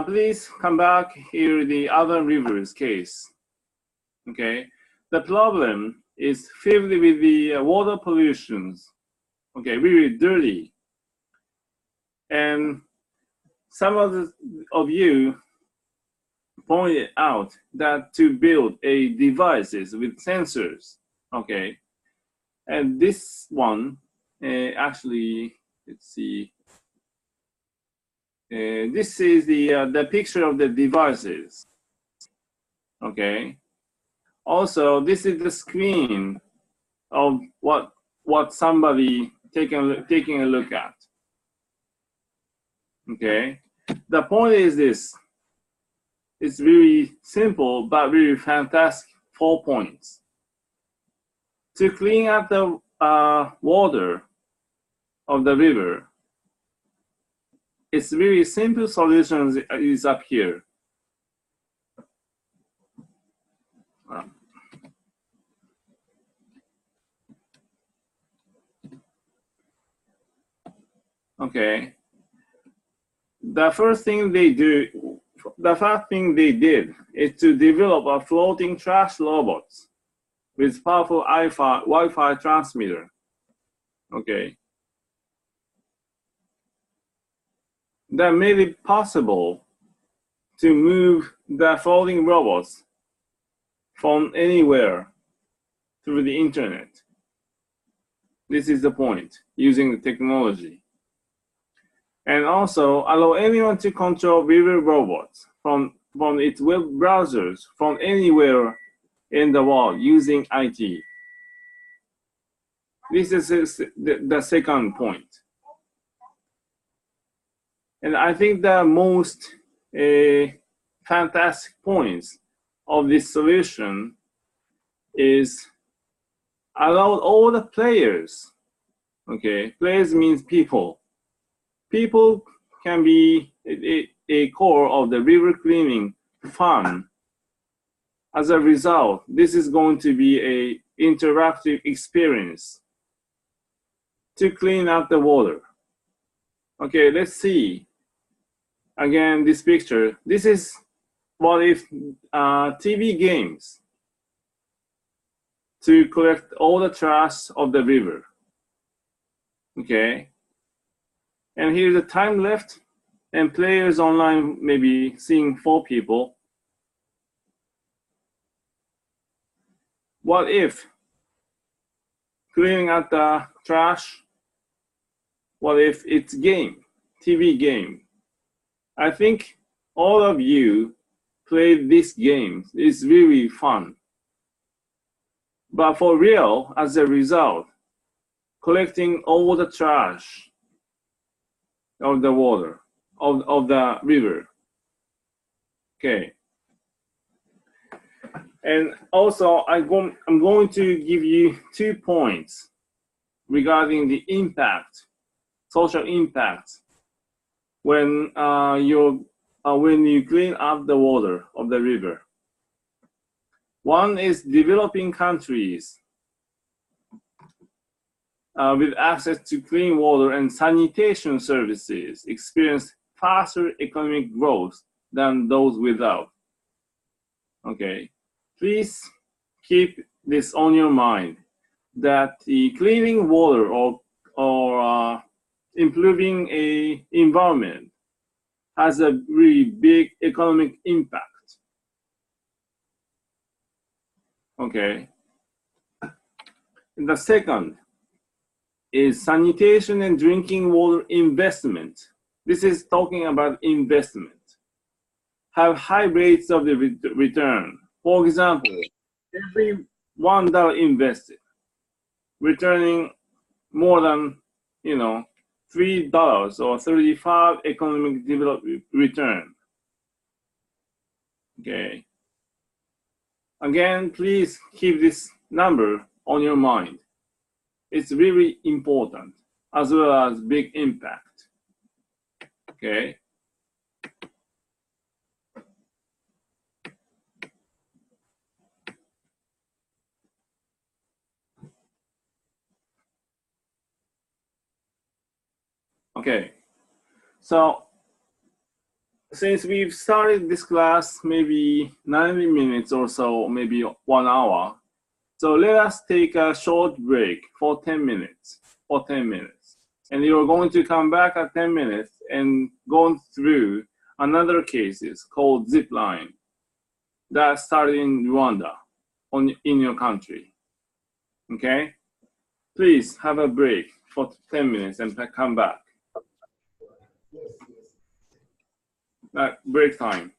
Please come back here the other rivers case. Okay. The problem is filled with the water pollutions. Okay, really dirty. And some of you pointed out that to build a devices with sensors. Okay. And this one, actually, let's see. This is the picture of the devices. Okay. Also, this is the screen of what somebody taking a look at. Okay. The point is this. It's really simple but really fantastic 4 points. To clean up the water of the river, it's really simple solutions is up here. Okay. The first thing they did is to develop a floating trash robot with powerful Wi-Fi transmitter. Okay. That made it possible to move the floating robots from anywhere through the internet. This is the point, using the technology. And also allow anyone to control river robots from its web browsers from anywhere in the world using IT. This is the second point. And I think the most fantastic points of this solution is allow all the players, okay, players means people. People can be a core of the river cleaning fun. As a result, this is going to be an interactive experience to clean up the water. Okay, let's see. Again, this picture. This is what if TV games to collect all the trash of the river. Okay. And here's the time left, and players online maybe seeing 4 people. What if cleaning out the trash? What if it's game, TV game? I think all of you played this game. It's really fun. But for real, as a result, collecting all the trash of the water, of the river. Okay. And also, I'm going to give you 2 points regarding the impact, social impact, when you clean up the water of the river. One is developing countries with access to clean water and sanitation services experience faster economic growth than those without. Okay, please keep this on your mind, that the cleaning water or improving a environment has a really big economic impact. Okay. And the second is sanitation and drinking water investment. This is talking about investment. Have high rates of the return. For example, every $1 invested, returning more than $3 or 35 economic development return. Okay. Again, please keep this number on your mind. It's really important as well as big impact. Okay. Okay. So since we've started this class maybe 90 minutes or so, maybe 1 hour, so let us take a short break for 10 minutes. And you're going to come back at 10 minutes and go through another cases called zip line that started in Rwanda in your country. Okay? Please have a break for 10 minutes and come back. Break time.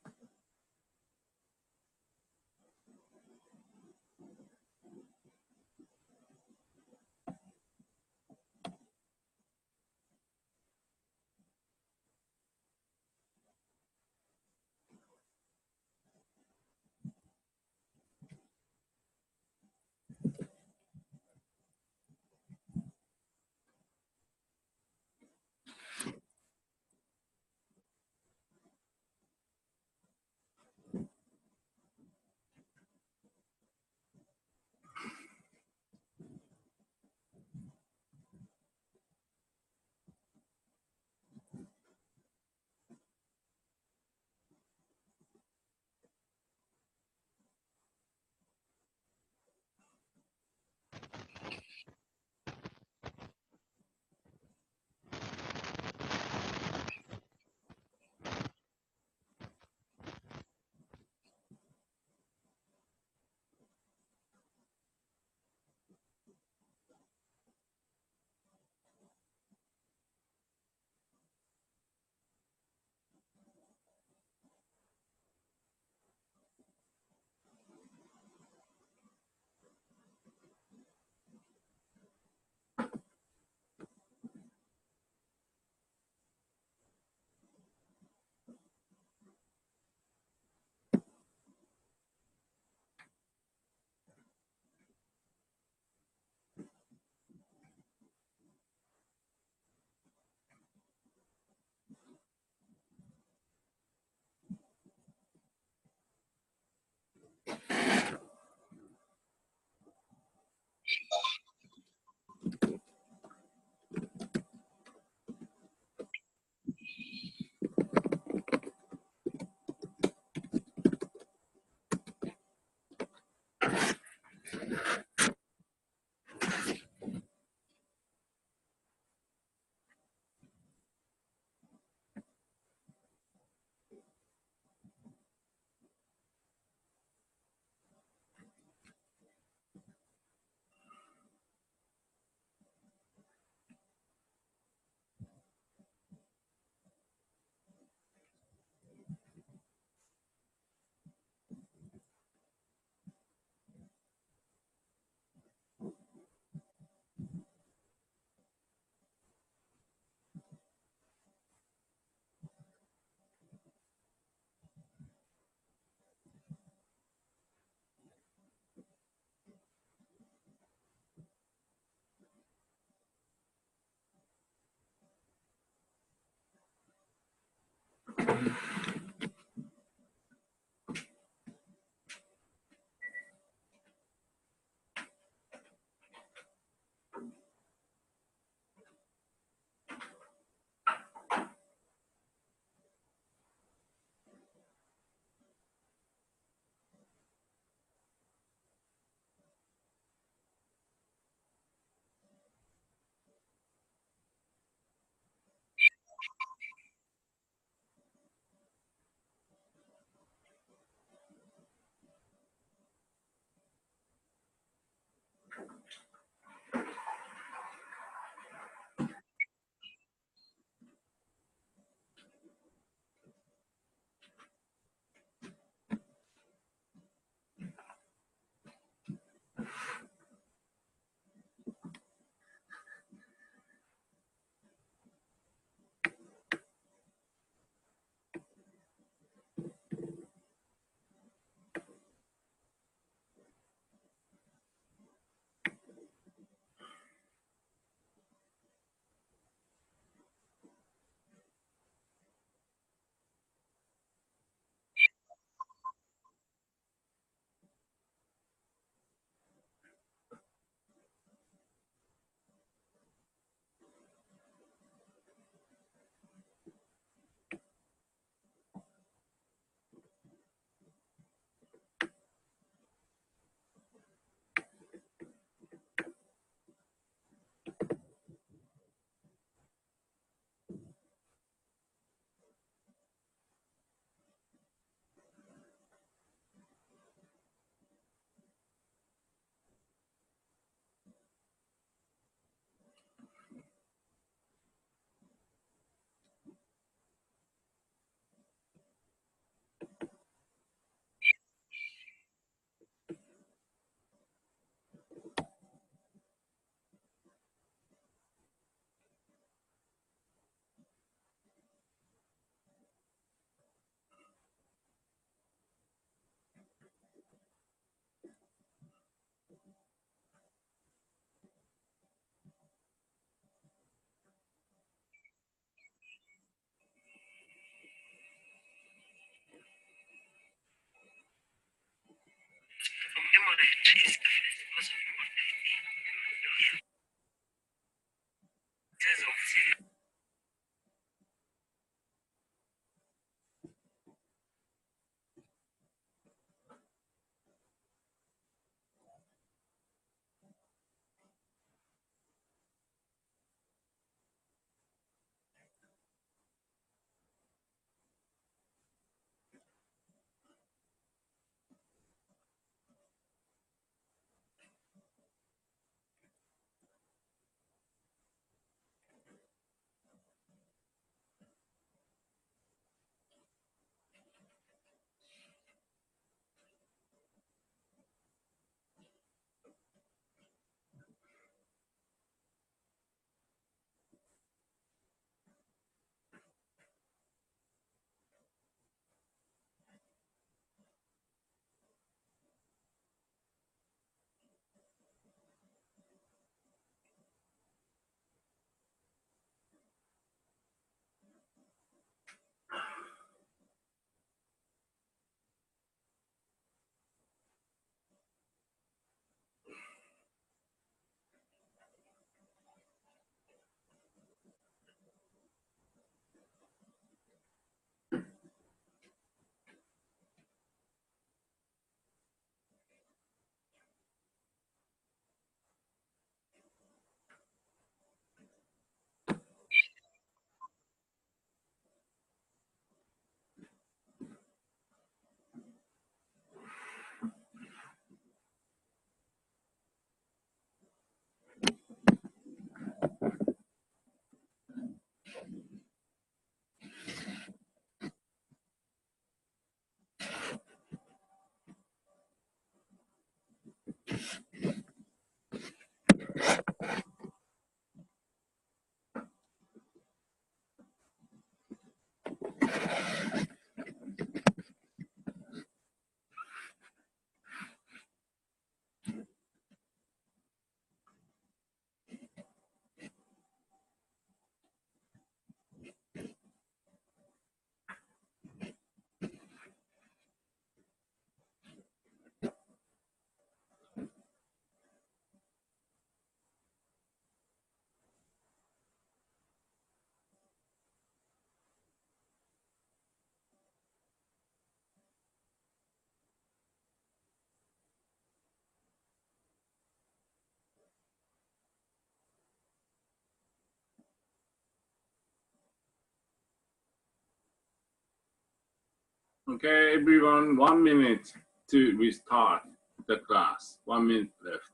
Okay, everyone, 1 minute to restart the class. 1 minute left.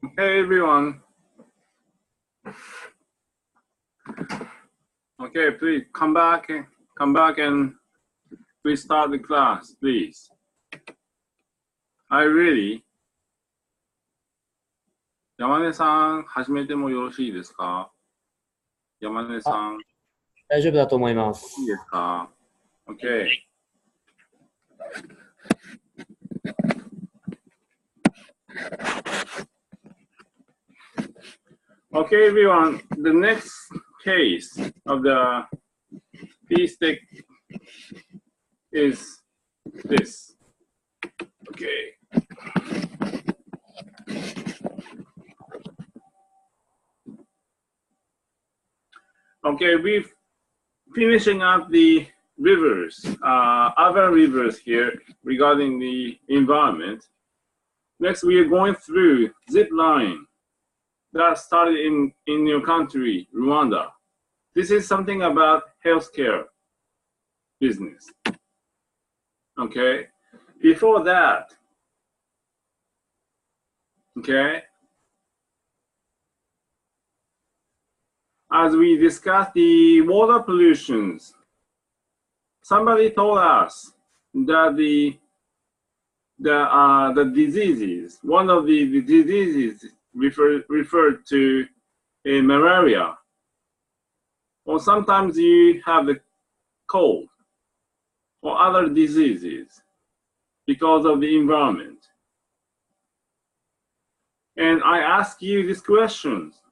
Okay, everyone. Okay, please come back and restart the class, please. I really. 山根さん、始めてもよろしいですか？山根さん。大丈夫だと思います。いいですか？ Okay. Okay, everyone. The next case of the P-stick is this. Okay. Okay, we're finishing up the rivers, other rivers here regarding the environment. Next, we are going through zip line that started in your country, Rwanda. This is something about healthcare business. Okay, before that, okay, as we discussed the water pollutions, somebody told us that the diseases, one of the diseases referred to malaria, or sometimes you have the cold or other diseases because of the environment. And I ask you these questions.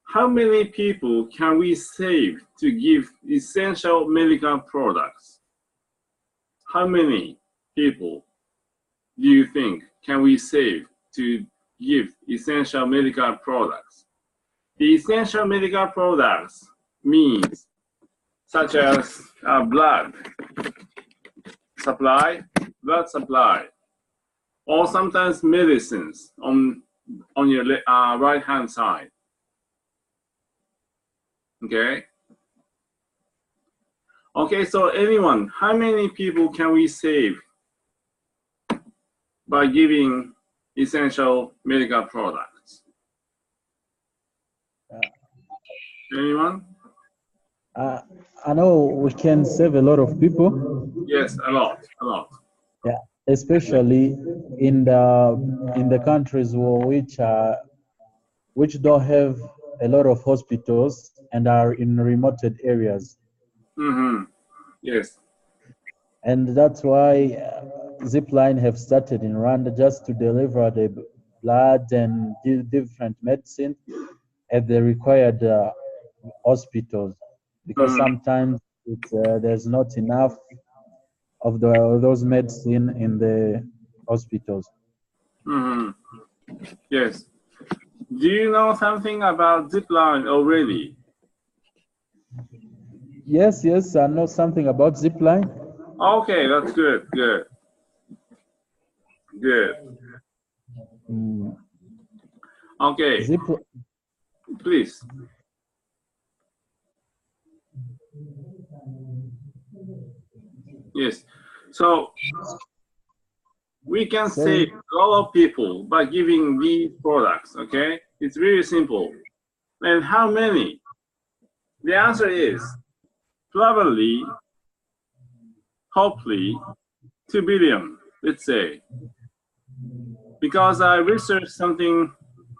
How many people can we save to give essential medical products? How many people do you think can we save to give essential medical products? The essential medical products means such as blood supply, or sometimes medicines on your right hand side. Okay. Okay, so anyone, how many people can we save by giving essential medical products? Anyone? I know we can save a lot of people. Yes, a lot. Yeah, especially in the countries which don't have a lot of hospitals and are in remote areas. Mm-hmm. Yes. And that's why Zipline have started in Rwanda just to deliver the blood and different medicine at the required hospitals, because sometimes there's not enough of those medicine in the hospitals. Mm-hmm. Yes. Do you know something about Zipline already? Yes, I know something about Zipline. Okay, that's good. Okay. Please. Yes. So we can save a lot of people by giving these products, okay? It's really simple. And how many? The answer is probably, hopefully, 2 billion, let's say. Because I researched something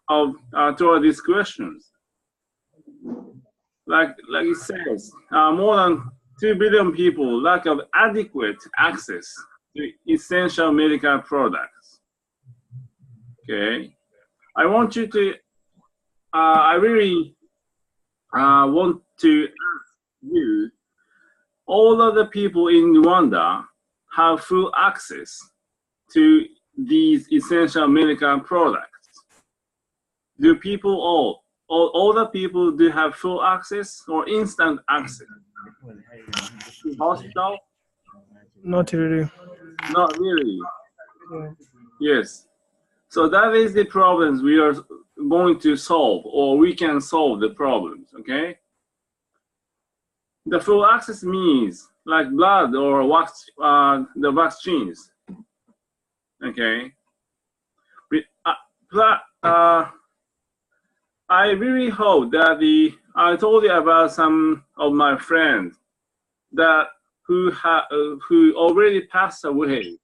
toward these questions. Like it says, more than 2 billion people lack of adequate access to essential medical products. Okay, I want you to, I really want to ask you, all of the people in Rwanda have full access to these essential medical products? Do people all the people do have full access or instant access to hospital? Not really. Not really. Yes. So that is the problems we are going to solve, or we can solve the problems, okay? The full access means like blood or the vaccines, okay? I really hope that I told you about some of my friends that who already passed away.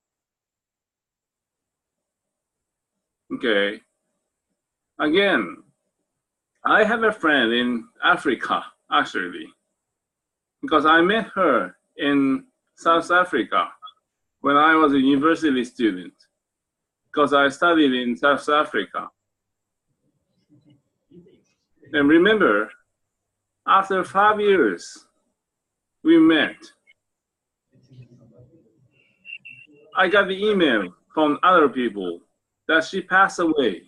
Okay. Again, I have a friend in Africa, actually, because I met her in South Africa when I was a university student, because I studied in South Africa. And remember, after 5 years, we met. I got the email from other people that she passed away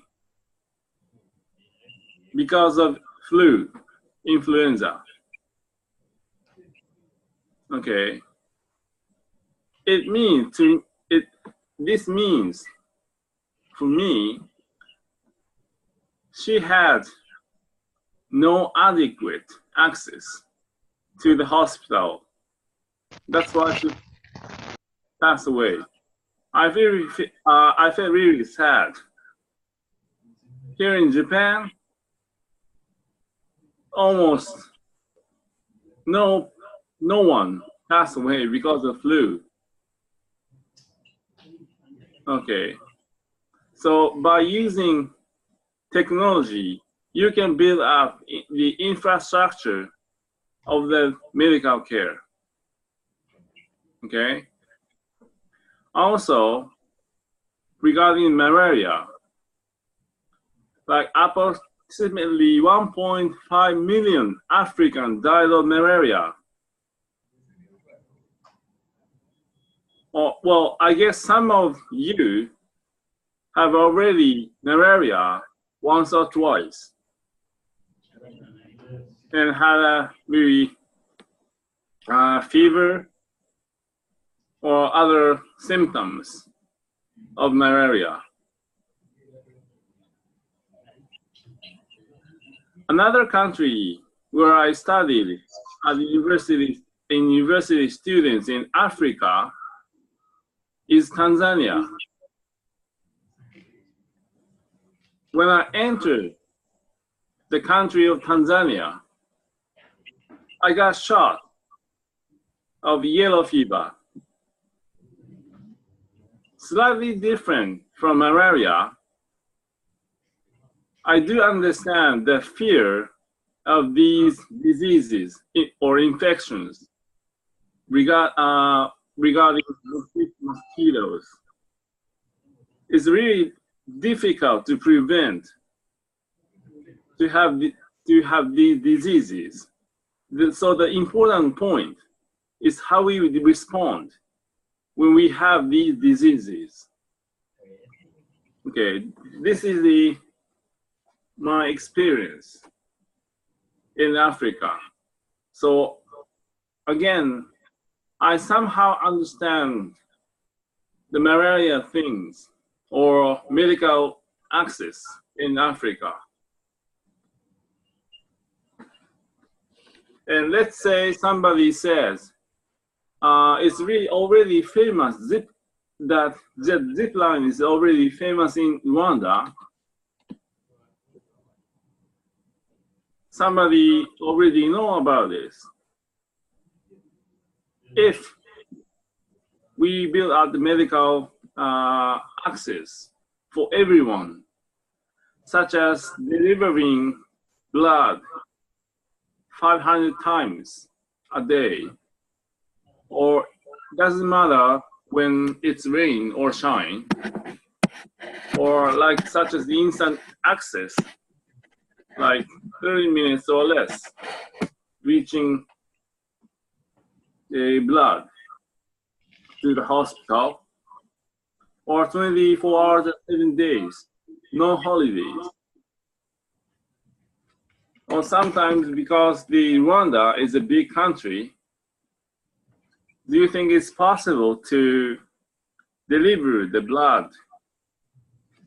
because of flu influenza. Okay. This means for me, she had no adequate access to the hospital. That's why she passed away. I felt really sad. Here in Japan, almost no one passed away because of flu. Okay. So by using technology, you can build up the infrastructure of the medical care. Okay. Also, regarding malaria, like approximately 1.5 million Africans died of malaria. Well, I guess some of you have already malaria once or twice and had a really fever or other symptoms of malaria. Another country where I studied as university students in Africa is Tanzania. When I entered the country of Tanzania, I got shot of yellow fever. Slightly different from malaria, I do understand the fear of these diseases or infections regarding mosquitoes. It's really difficult to prevent to have these diseases. So the important point is how we respond when we have these diseases. Okay, this is my experience in Africa. So again, I somehow understand the malaria things or medical access in Africa. And let's say somebody says, it's really already famous, that zip line is already famous in Rwanda. Somebody already know about this. If we build out the medical access for everyone, such as delivering blood 500 times a day, or doesn't matter when it's rain or shine, or like such as the instant access, like 30 minutes or less, reaching the blood to the hospital, or 24 hours and 7 days, no holidays. Or sometimes because the Rwanda is a big country, do you think it's possible to deliver the blood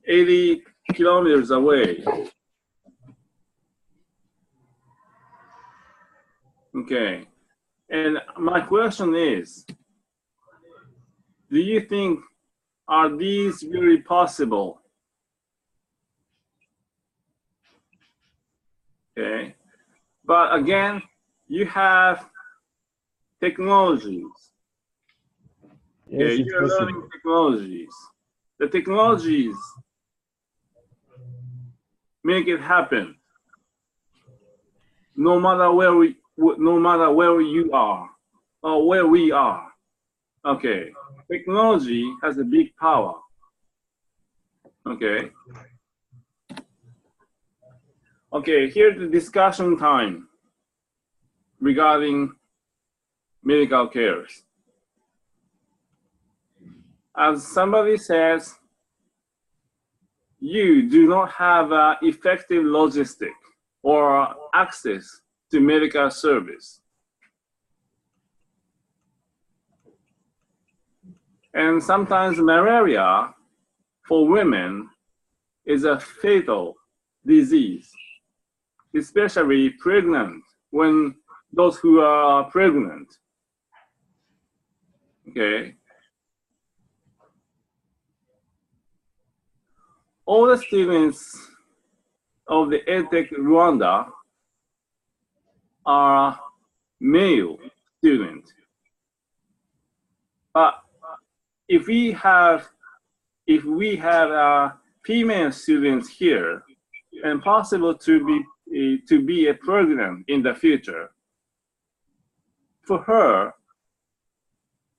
80 kilometers away? Okay, and my question is, do you think, are these really possible? Okay, but again, you have technologies. Yes, Okay, it's you're possible. learning technologies. The technologies make it happen. No matter where you are or where we are. Okay, technology has a big power. Okay. Okay, here's the discussion time regarding medical cares. As somebody says, you do not have effective logistic or access to medical service. And sometimes malaria for women is a fatal disease, especially pregnant, when those who are pregnant. Okay. All the students of the Edotec Rwanda are male students. But if we have female students here, and possible to be a pregnant in the future, for her,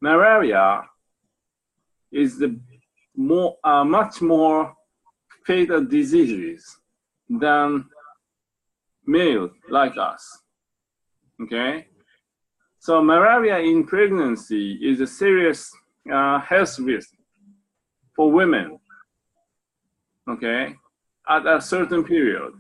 malaria is the much more fatal diseases than males like us. Okay, so malaria in pregnancy is a serious health risk for women. Okay, at a certain period.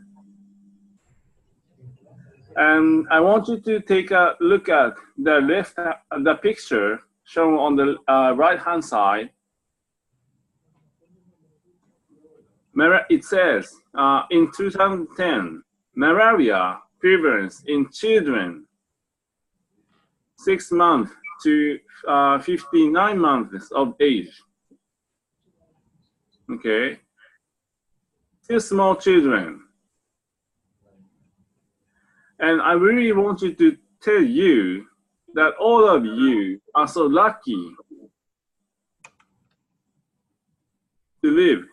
And I want you to take a look at the picture shown on the right-hand side. It says, in 2010, malaria prevalence in children 6 months to 59 months of age. Okay, still small children. And I really wanted to tell you that all of you are so lucky to live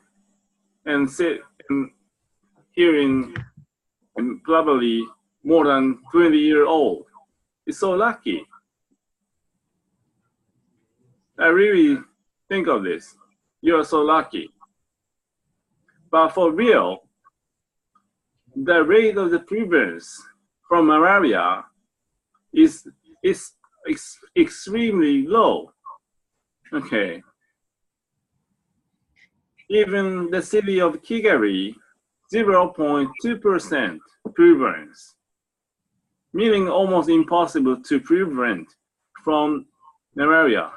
and sit here in probably more than 20 years old. It's so lucky. I really think of this. You are so lucky. But for real, the rate of the prevalence from malaria is extremely low. Okay. Even the city of Kigali, 0.2% prevalence, meaning almost impossible to prevent from malaria.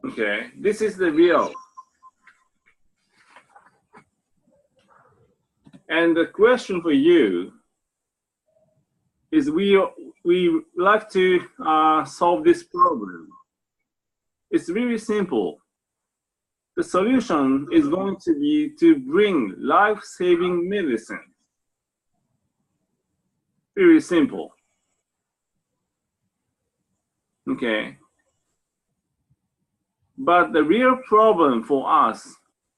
Okay, this is the real. And the question for you is, we like to solve this problem. It's really simple. The solution is going to be to bring life-saving medicine. Very simple. Okay. But the real problem for us,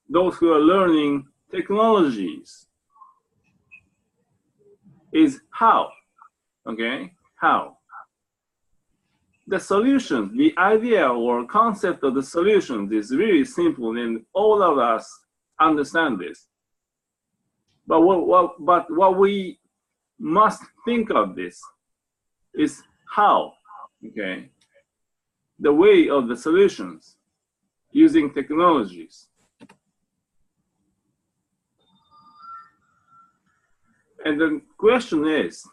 those who are learning technologies, is how. Okay, how. The solution, the idea or concept of the solution is really simple, and all of us understand this. But what we must think of this is how. Okay, the way of the solutions using technologies. And the question is,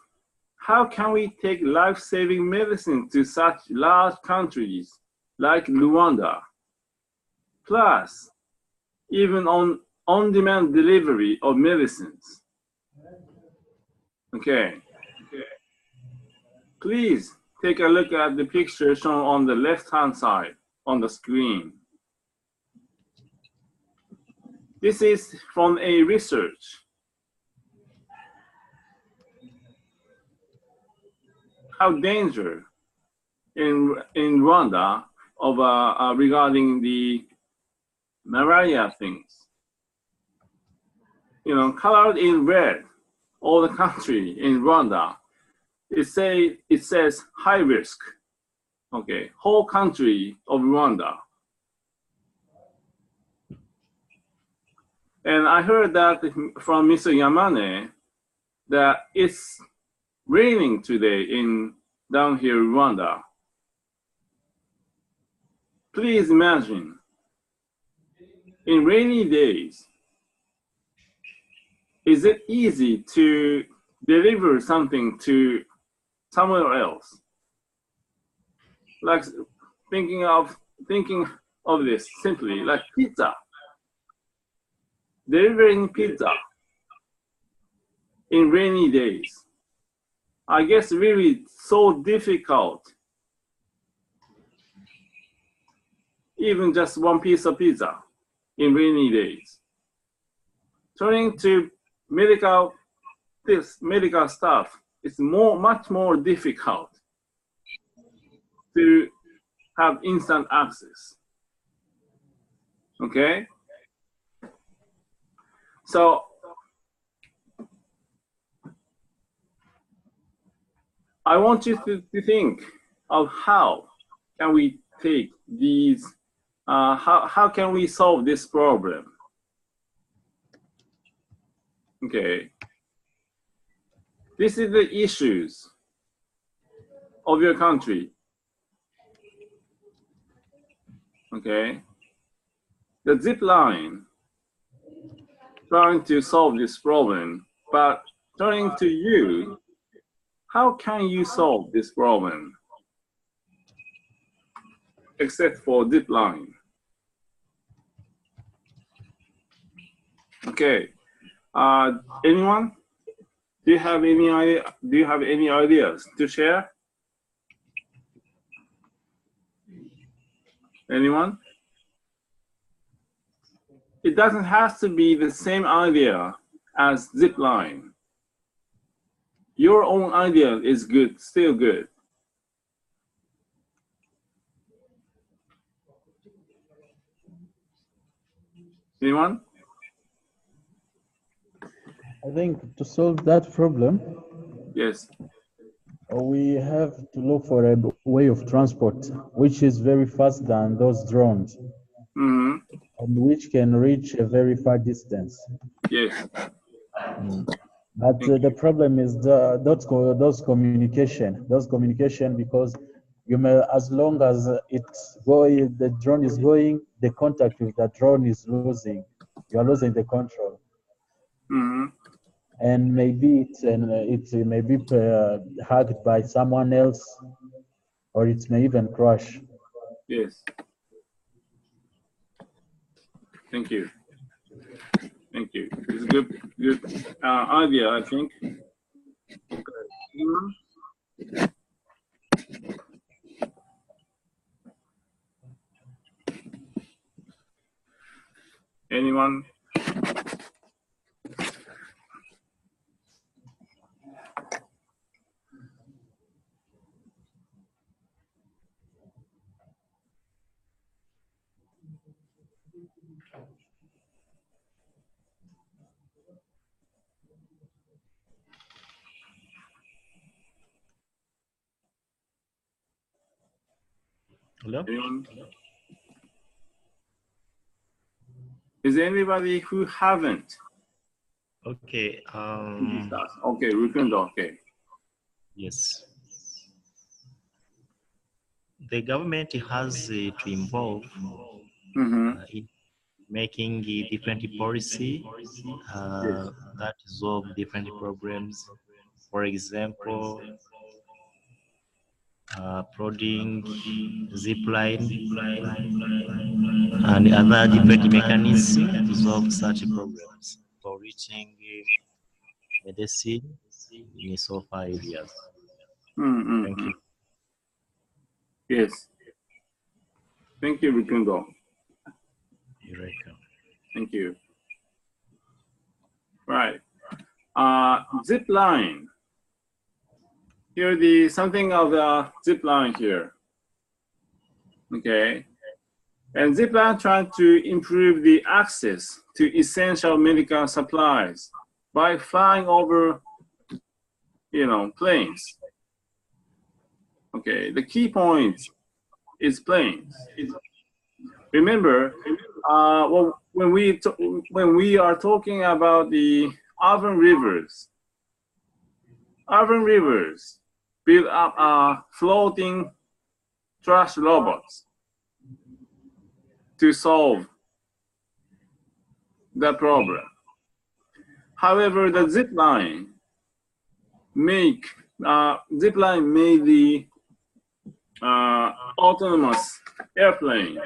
how can we take life-saving medicine to such large countries like Rwanda, plus even on-demand delivery of medicines? Okay. Please take a look at the picture shown on the left-hand side on the screen. This is from a research. How danger in Rwanda of regarding the malaria things. You know, colored in red, all the country in Rwanda, it says high risk. Okay, whole country of Rwanda. And I heard that from Mr. Yamane that it's raining today down here in Rwanda. Please imagine, in rainy days, is it easy to deliver something to somewhere else? Like thinking of this simply, like pizza. Delivering pizza in rainy days. I guess really so difficult. Even just one piece of pizza in rainy days. Turning to medical stuff, it's much more difficult to have instant access. Okay? So I want you to think of how can we take these, how can we solve this problem? Okay. This is the issues of your country. Okay. The zip line trying to solve this problem, but turning to you, how can you solve this problem? Except for zip line. Okay. Anyone? Do you have any idea? Do you have any ideas to share? Anyone? It doesn't have to be the same idea as zip line. Your own idea is good, still good. Anyone? I think to solve that problem, yes, we have to look for a way of transport which is very fast than those drones, and which can reach a very far distance. Yes. But the problem is those communication, because you may, as long as it's going, the drone is going, the contact with the drone is losing. You are losing the control. And maybe it may be hacked by someone else, or it may even crash. Yes. Thank you. Thank you. It's a good idea, I think. Anyone? Hello? Anyone? Is there anybody who haven't? Okay. Okay, Rukundo, okay. Yes. The government has to involve in making different policy that resolve different problems. For example, prodding, zip line, and other different mechanisms to solve such problems for reaching medicine in so far areas. Thank you. Yes. Thank you, Rukundo. You're welcome. Thank you. Right. Zip line. Here something of the zip line here. Okay. And zip line trying to improve the access to essential medical supplies by flying over, planes. Okay. The key point is planes. Remember, when we are talking about the urban rivers build up floating trash robots to solve the problem. However, the zip line made the autonomous airplane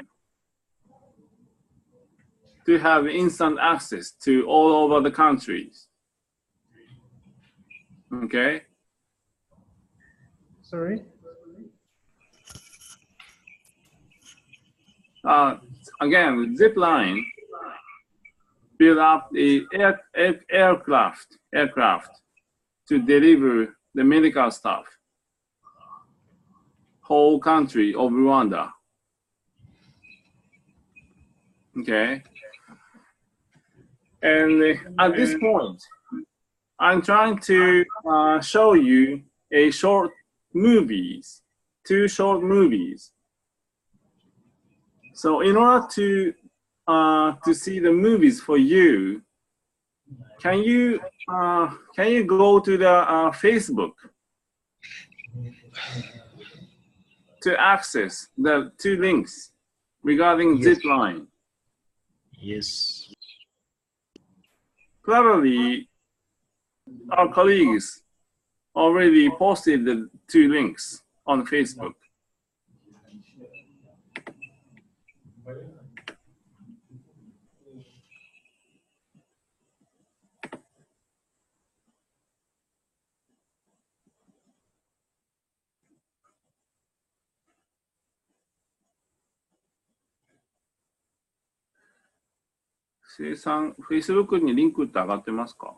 to have instant access to all over the countries. Okay. Sorry? Again, zip line build up the aircraft to deliver the medical stuff whole country of Rwanda. Okay. And at this point, I'm trying to show you two short movies. So in order to see the movies for you, can you go to the Facebook to access the two links regarding Zipline? Yes. Probably our colleagues already posted the two links on Facebook. Facebook にリンクって上がってますか？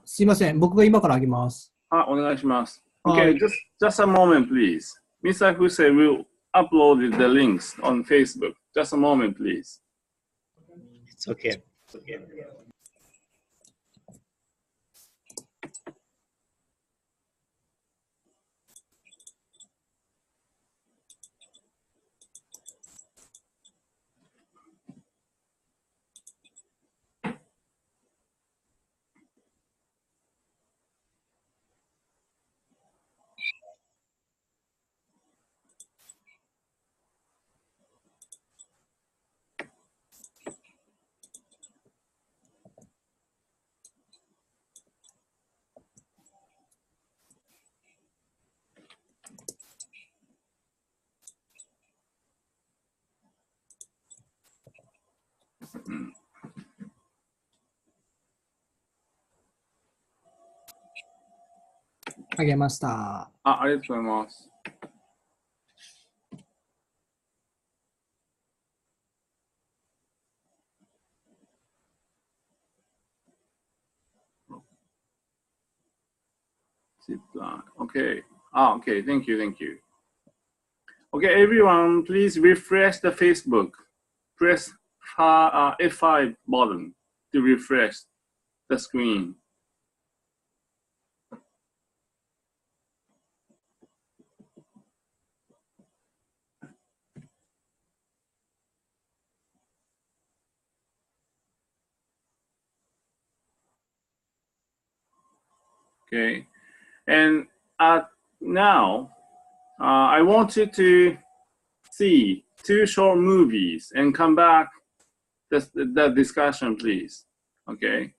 すいません。僕が今からあげます。お願いします。Okay, just a moment, please. Mr. Hussein will upload the links on Facebook. Just a moment, please. It's okay. Okay. あげました。ありがとうございます。Okay. Okay. Thank you. Thank you. Okay, everyone, please refresh the Facebook. Press F5 button to refresh the screen. Okay, and now I want you to see two short movies and come back the discussion, please. Okay.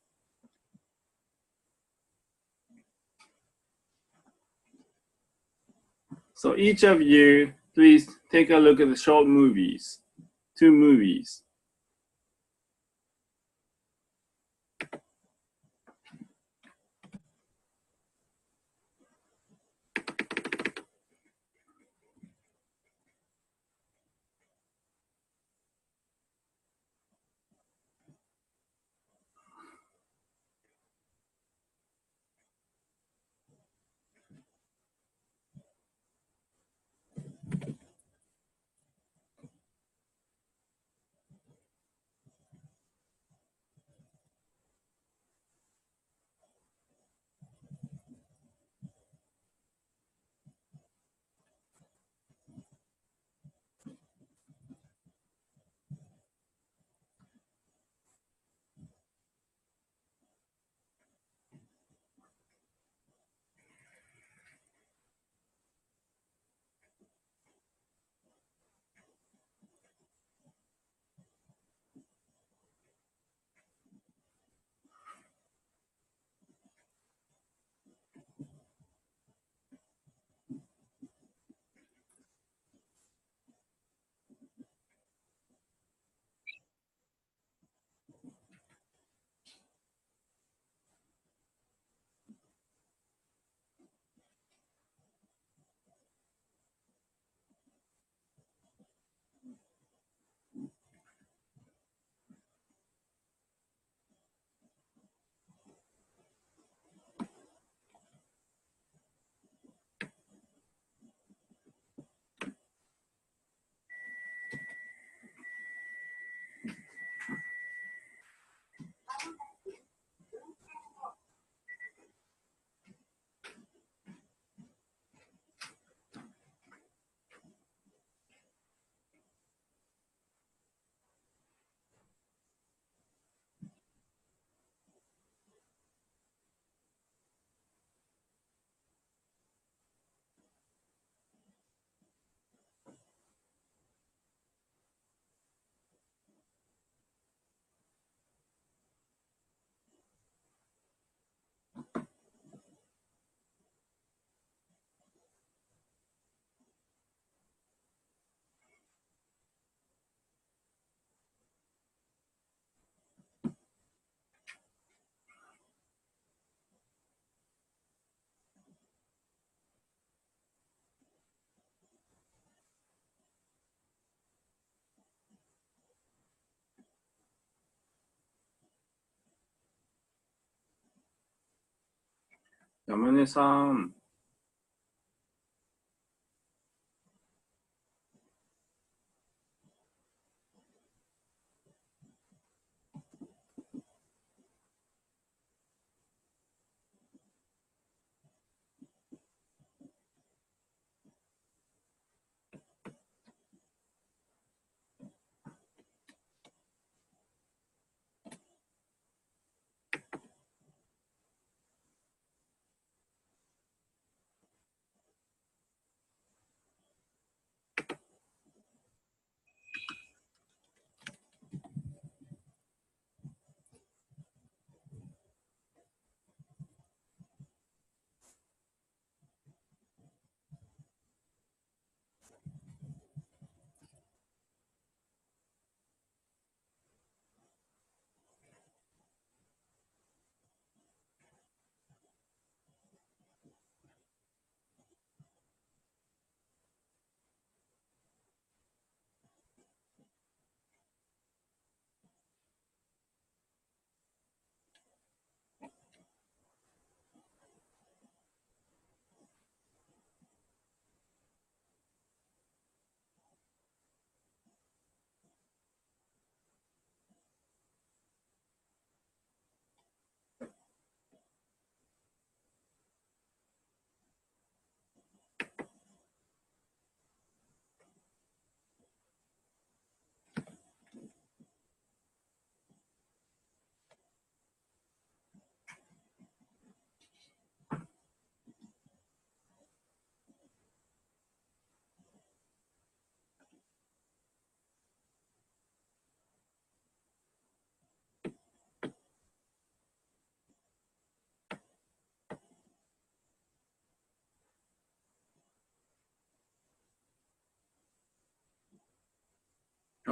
So each of you, please take a look at the short movies, two movies. 山根さん。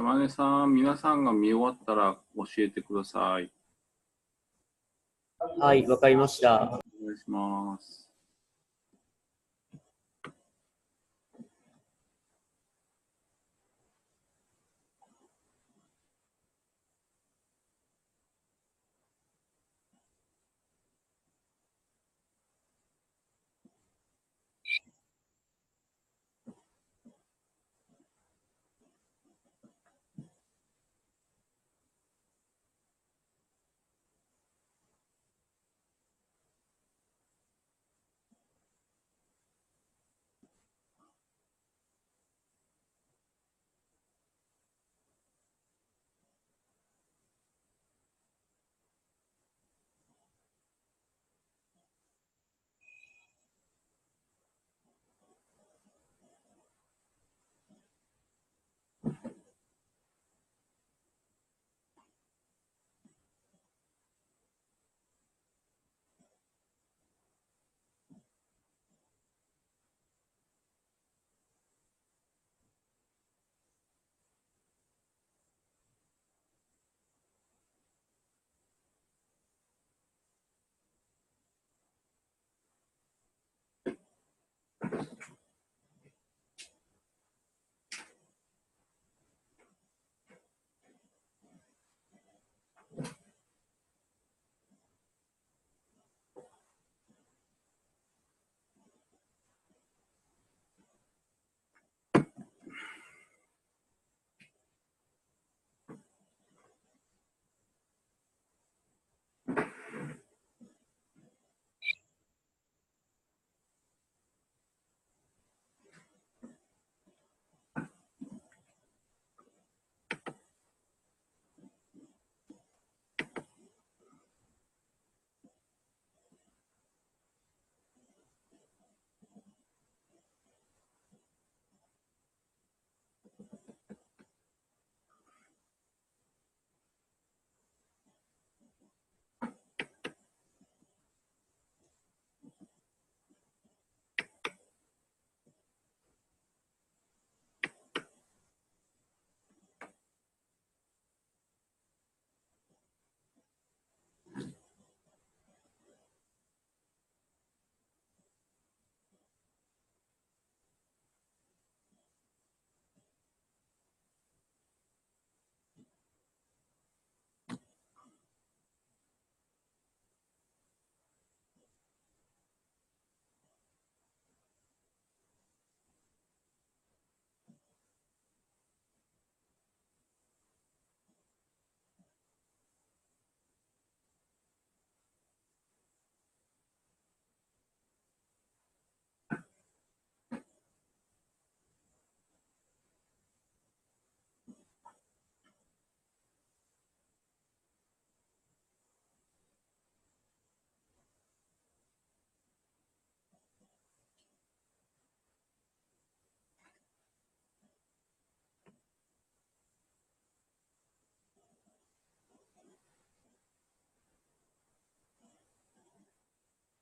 山根さん、皆さんが見終わったら教えてください。はい、わかりました。お願いします。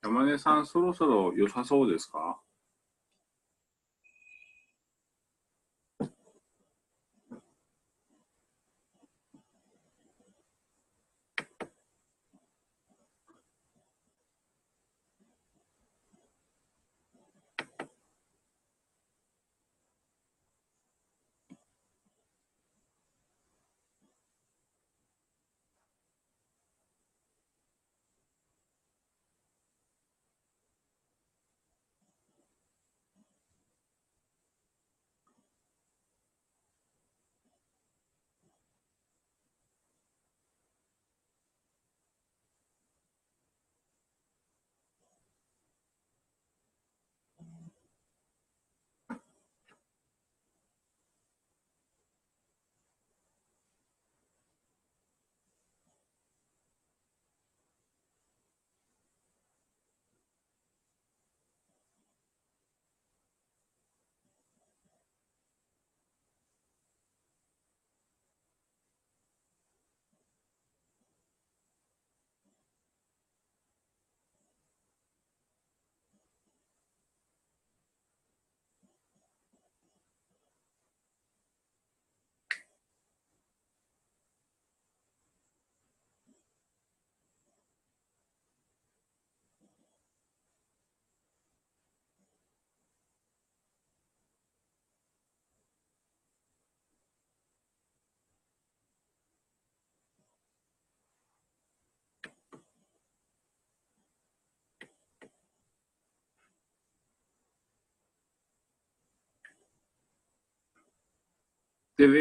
山根さん、そろそろ良さそうですか？Did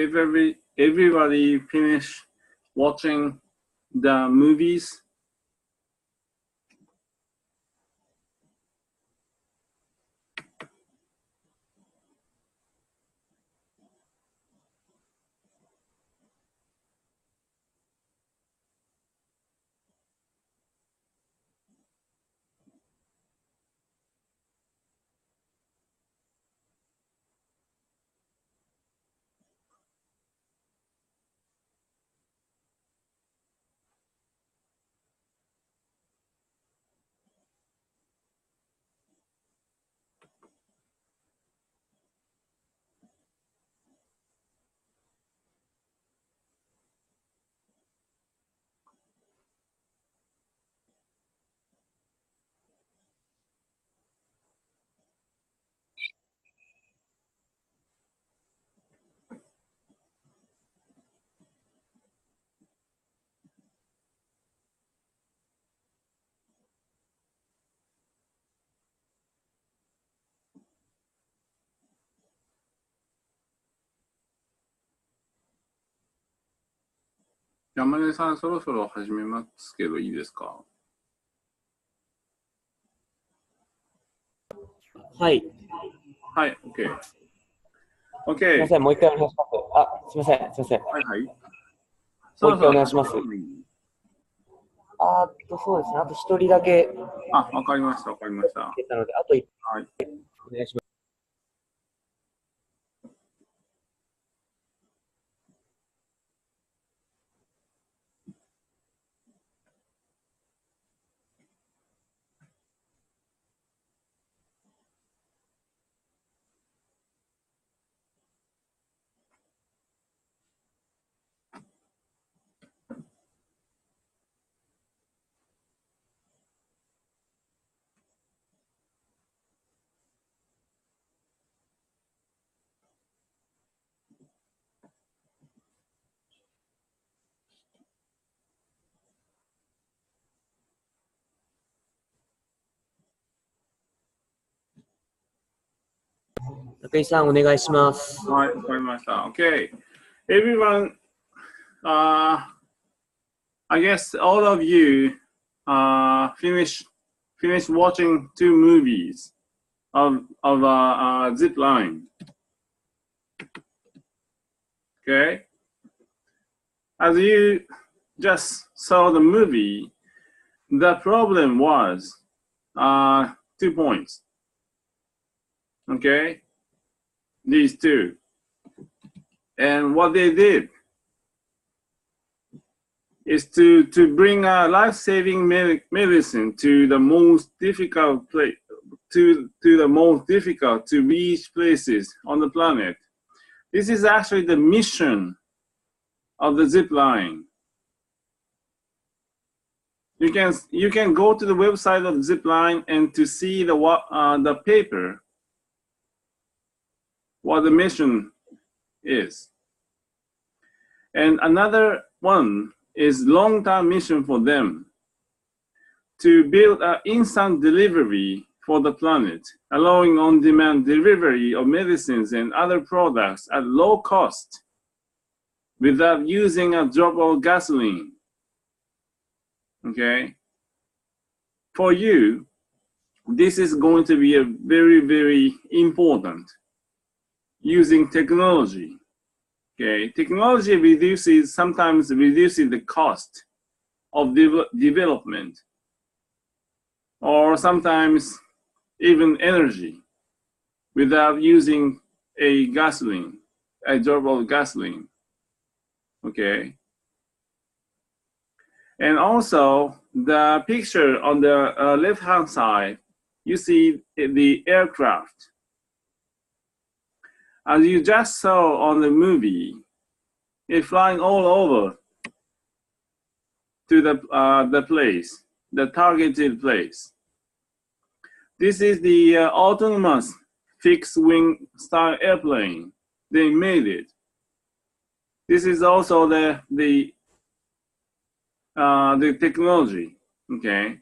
everybody finish watching the movies?山根さん、そろそろ始めますけどいいですか？はい。はい、OK。OK。すみません、もう一回お願いします。あ、すみません、すみません。はいはい。もう一回お願いします。そうですね、あと一人だけ。あ、わかりました、わかりました。なので、あと一はい。お願いします。中井さん、お願いします。はい、わかりました。OK。Everyone, I guess all of you finish watching 2 movies of Zip Line. Okay? As you just saw the movie, the problem was 2 points. Okay? These two. And what they did is to bring a life-saving medicine to the most difficult place, to the most difficult to reach places on the planet. This is actually the mission of the zip line. You can go to the website of Zipline and to see the paper, what the mission is. And another one is long-term mission for them to build an instant delivery for the planet, allowing on-demand delivery of medicines and other products at low cost without using a drop of gasoline. Okay? For you, this is going to be a very, very important using technology. Okay, technology sometimes reduces the cost of development, or sometimes even energy, without using a drop of gasoline. Okay, and also the picture on the left-hand side, you see the aircraft. As you just saw on the movie, it's flying all over to the place, the targeted place. This is the autonomous fixed-wing style airplane. They made it. This is also the technology, okay?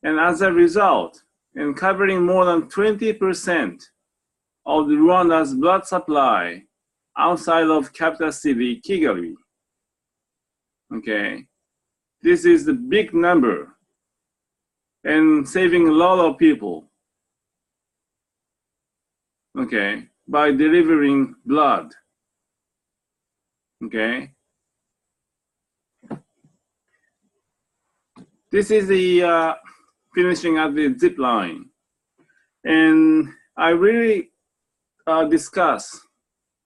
And as a result, in covering more than 20% of the Rwanda's blood supply outside of capital city, Kigali. Okay, this is the big number and saving a lot of people. Okay, by delivering blood. Okay, this is the finishing at the zip line, and I really discuss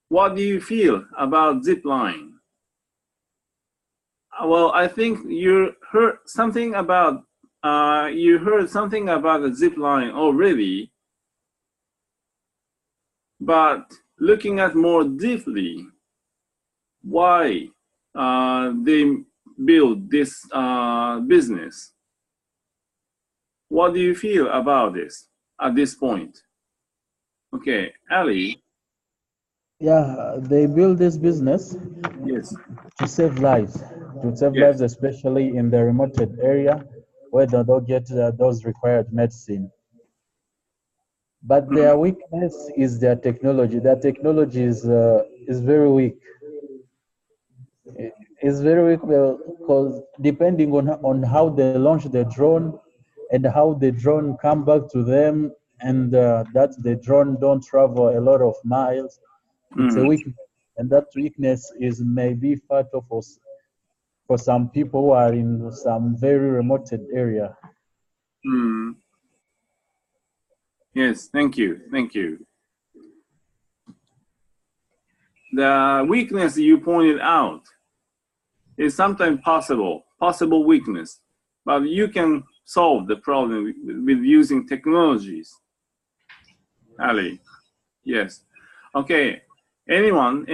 what do you feel about zip line. Well, I think you heard something about the zip line already, but looking at more deeply why they build this business. What do you feel about this at this point? Okay, Ali. Yeah, they build this business Yes. to save lives, lives, especially in the remote area where they don't get those required medicine. But their weakness is their technology. Their technology is very weak. It's very weak because depending on how they launch the drone and how the drone come back to them, and that the drone don't travel a lot of miles, it's a weakness. And that weakness is maybe fatal for some people who are in some very remote area. Yes, thank you. The weakness you pointed out is sometimes possible weakness, but you can solve the problem with using technologies. Ali, yes. Okay, anyone?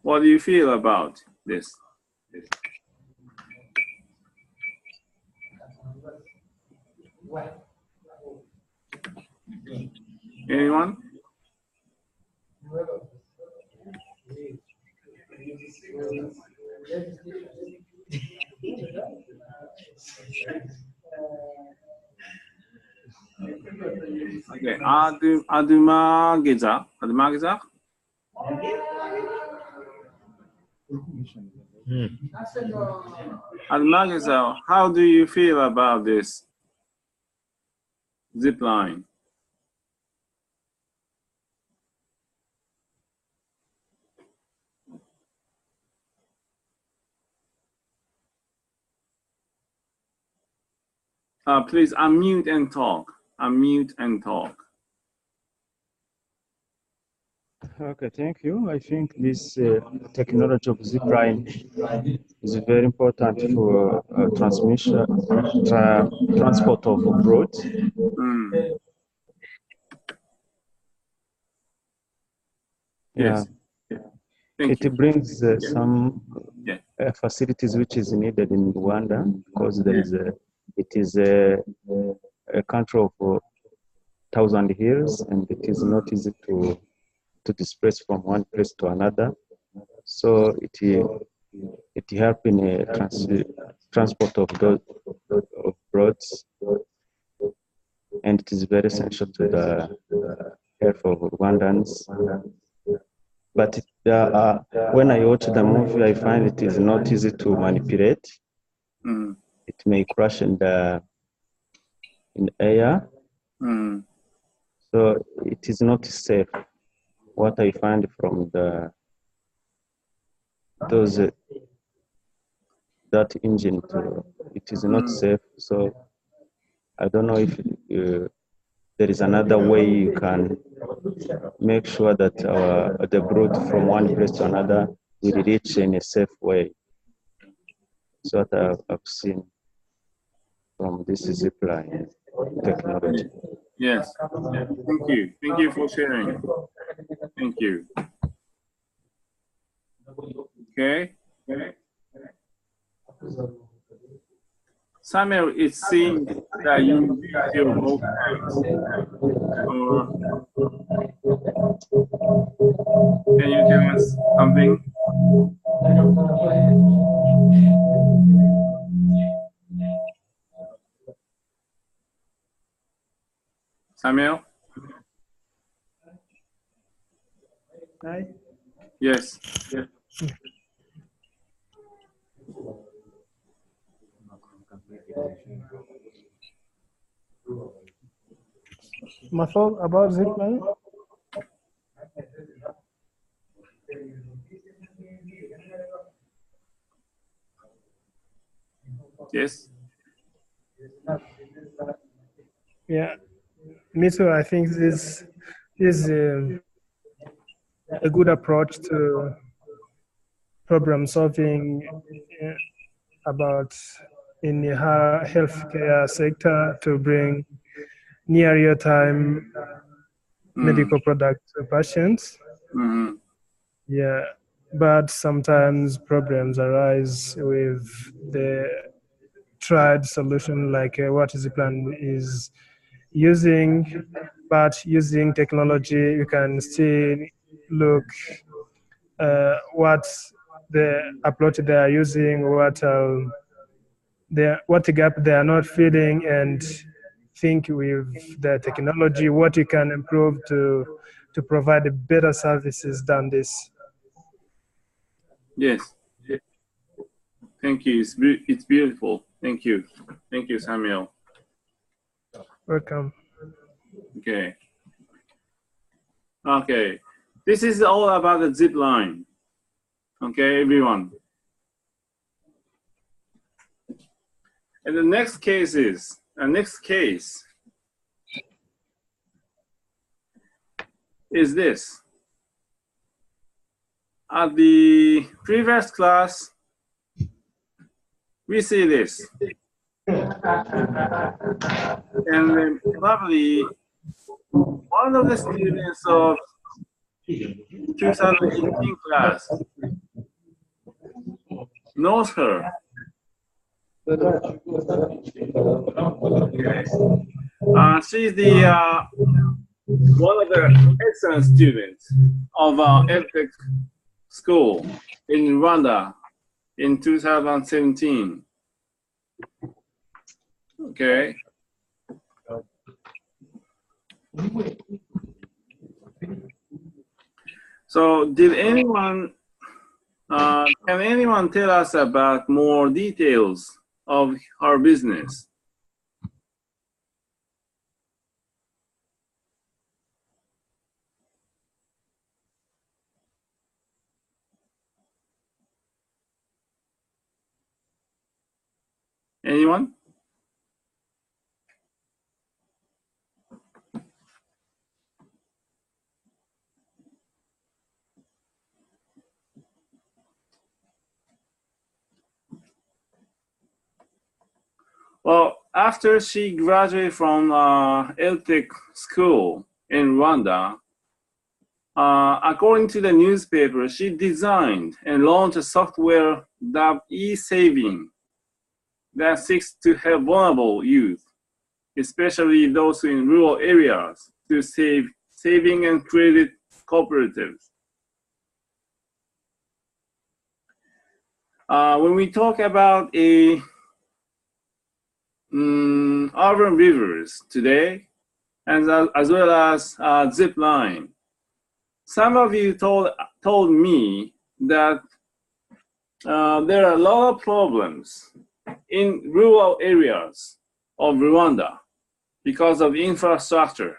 What do you feel about this? Anyone? Okay, Adumageza. Adumageza, how do you feel about this zip line? Please unmute and talk. Okay, thank you. I think this technology of zipline is very important for transport of goods. Yes. It brings some facilities which is needed in Rwanda because there is it is a country of 1,000 hills, and it is not easy to disperse from one place to another. So it help in a transport of those of roads, and it is very essential to the health of Rwandans. But when I watch the movie, I find it is not easy to manipulate. It may crash in air. So it is not safe. What I find from that engine, it is not safe. So I don't know if there is another way you can make sure that the brood from one place to another will reach in a safe way. So what I've seen from this zipline technology. Yes. Thank you. Thank you for sharing. Thank you. Okay. Samuel, it seems that you use your both hands. Or can you tell us something? Samuel? Hi. Yes. My thought about zipline. Yes. Yeah, me too. I think this is a good approach to problem solving about in the healthcare sector to bring near real-time medical products to patients. Yeah, but sometimes problems arise with the tried solution like what Zipline is using, but using technology, you can still look what the approach they are using, what gap they are not filling, and think with the technology what you can improve to provide better services than this. Yes. Thank you. It's beautiful. Thank you. Thank you, Samuel. Welcome. Okay. Okay. This is all about the zip line. Okay, everyone. And the next case is this. At the previous class, we see this. And probably one of the students of 2018 class knows her. She's the one of the excellent students of Edotec school in Rwanda in 2017. Okay. So did anyone, can anyone tell us about more details of her business? Anyone? Well, after she graduated from Edotec school in Rwanda, according to the newspaper, she designed and launched a software dubbed e-saving that seeks to help vulnerable youth, especially those in rural areas, to save saving and credit cooperatives. When we talk about urban rivers today, and as well as zip line, some of you told me that there are a lot of problems in rural areas of Rwanda because of infrastructure.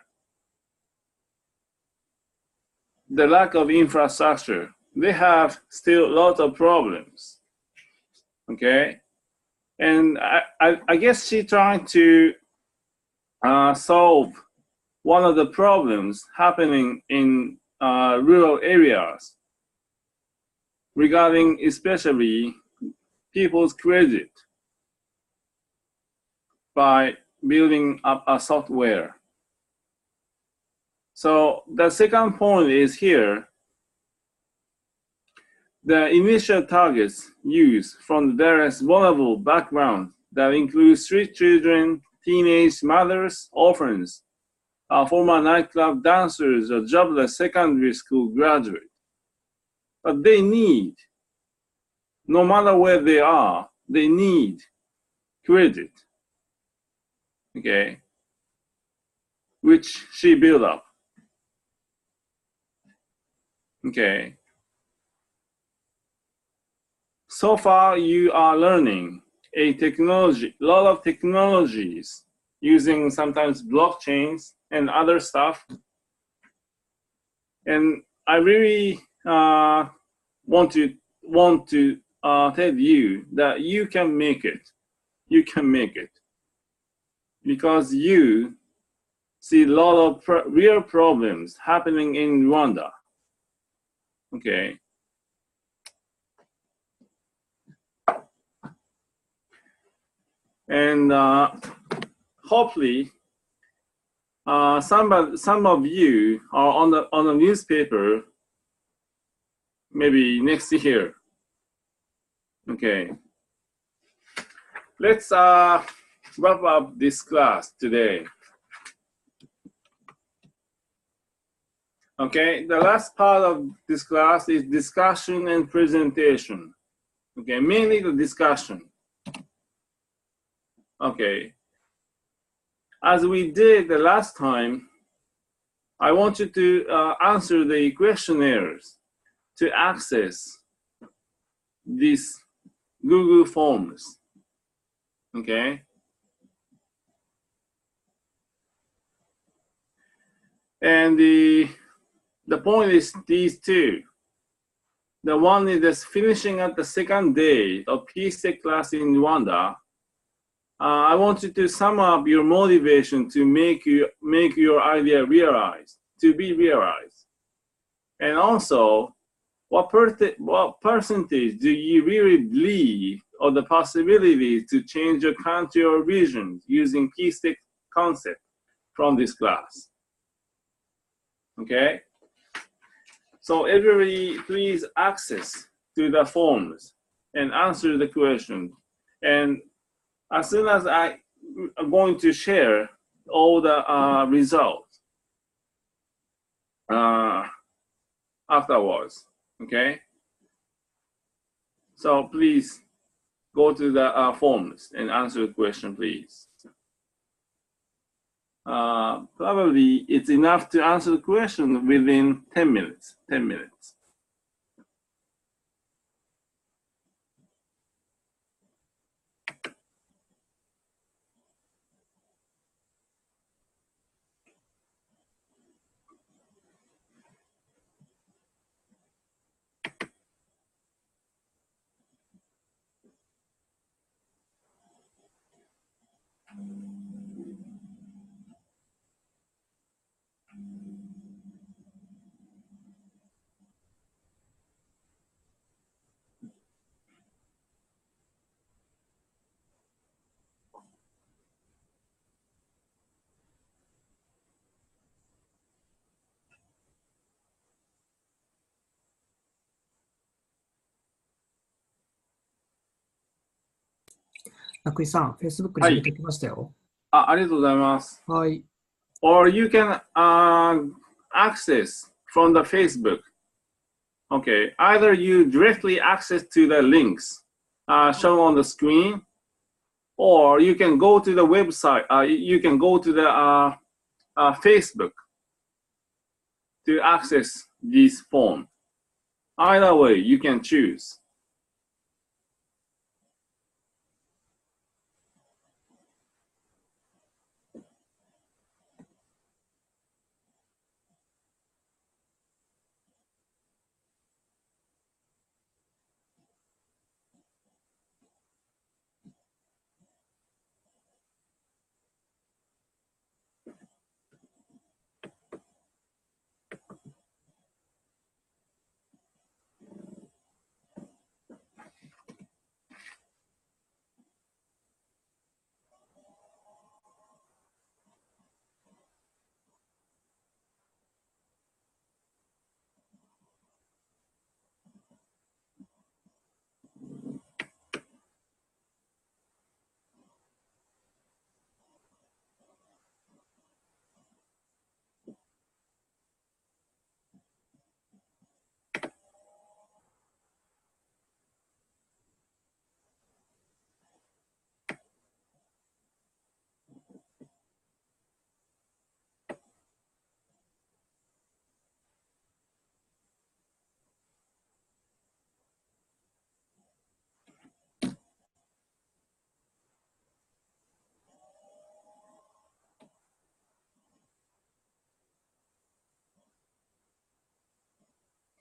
The lack of infrastructure, they have still a lot of problems. Okay, and I guess she trying to solve one of the problems happening in rural areas regarding especially people's credit by building up a software. So the second point is here, the initial targets used from the various vulnerable backgrounds that include street children, teenage mothers, orphans, former nightclub dancers, or jobless secondary school graduates. But they need, no matter where they are, they need credit, okay, which she built up, okay. So far, you are learning a lot of technologies using sometimes blockchains and other stuff. And I really want to tell you that you can make it. You can make it. Because you see a lot of real problems happening in Rwanda. Okay. And hopefully, some of you are on the newspaper maybe next year. Okay. Let's wrap up this class today. Okay, the last part of this class is discussion and presentation. Okay, mainly the discussion. Okay. As we did the last time, I want you to answer the questionnaires to access these Google Forms. Okay. And the point is these two. The one is just finishing at the second day of PSTEC class in Rwanda. I want you to sum up your motivation to make your idea realized, to be realized. And also, what percentage do you really believe of the possibility to change your country or region using PSTEC concept from this class? Okay? So everybody, please access to the forms and answer the question. And as soon as I am going to share all the results afterwards, okay? So please go to the forms and answer the question, please. Probably it's enough to answer the question within 10 minutes, 10 minutes. 中井さん、Facebook に入れておきましたよ。ありがとうございます。はい。Or you can access from the Facebook. Okay, either you directly access to the links shown on the screen, or you can go to the website. You can go to the Facebook to access this form. Either way, you can choose.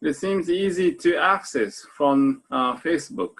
It seems easy to access from Facebook.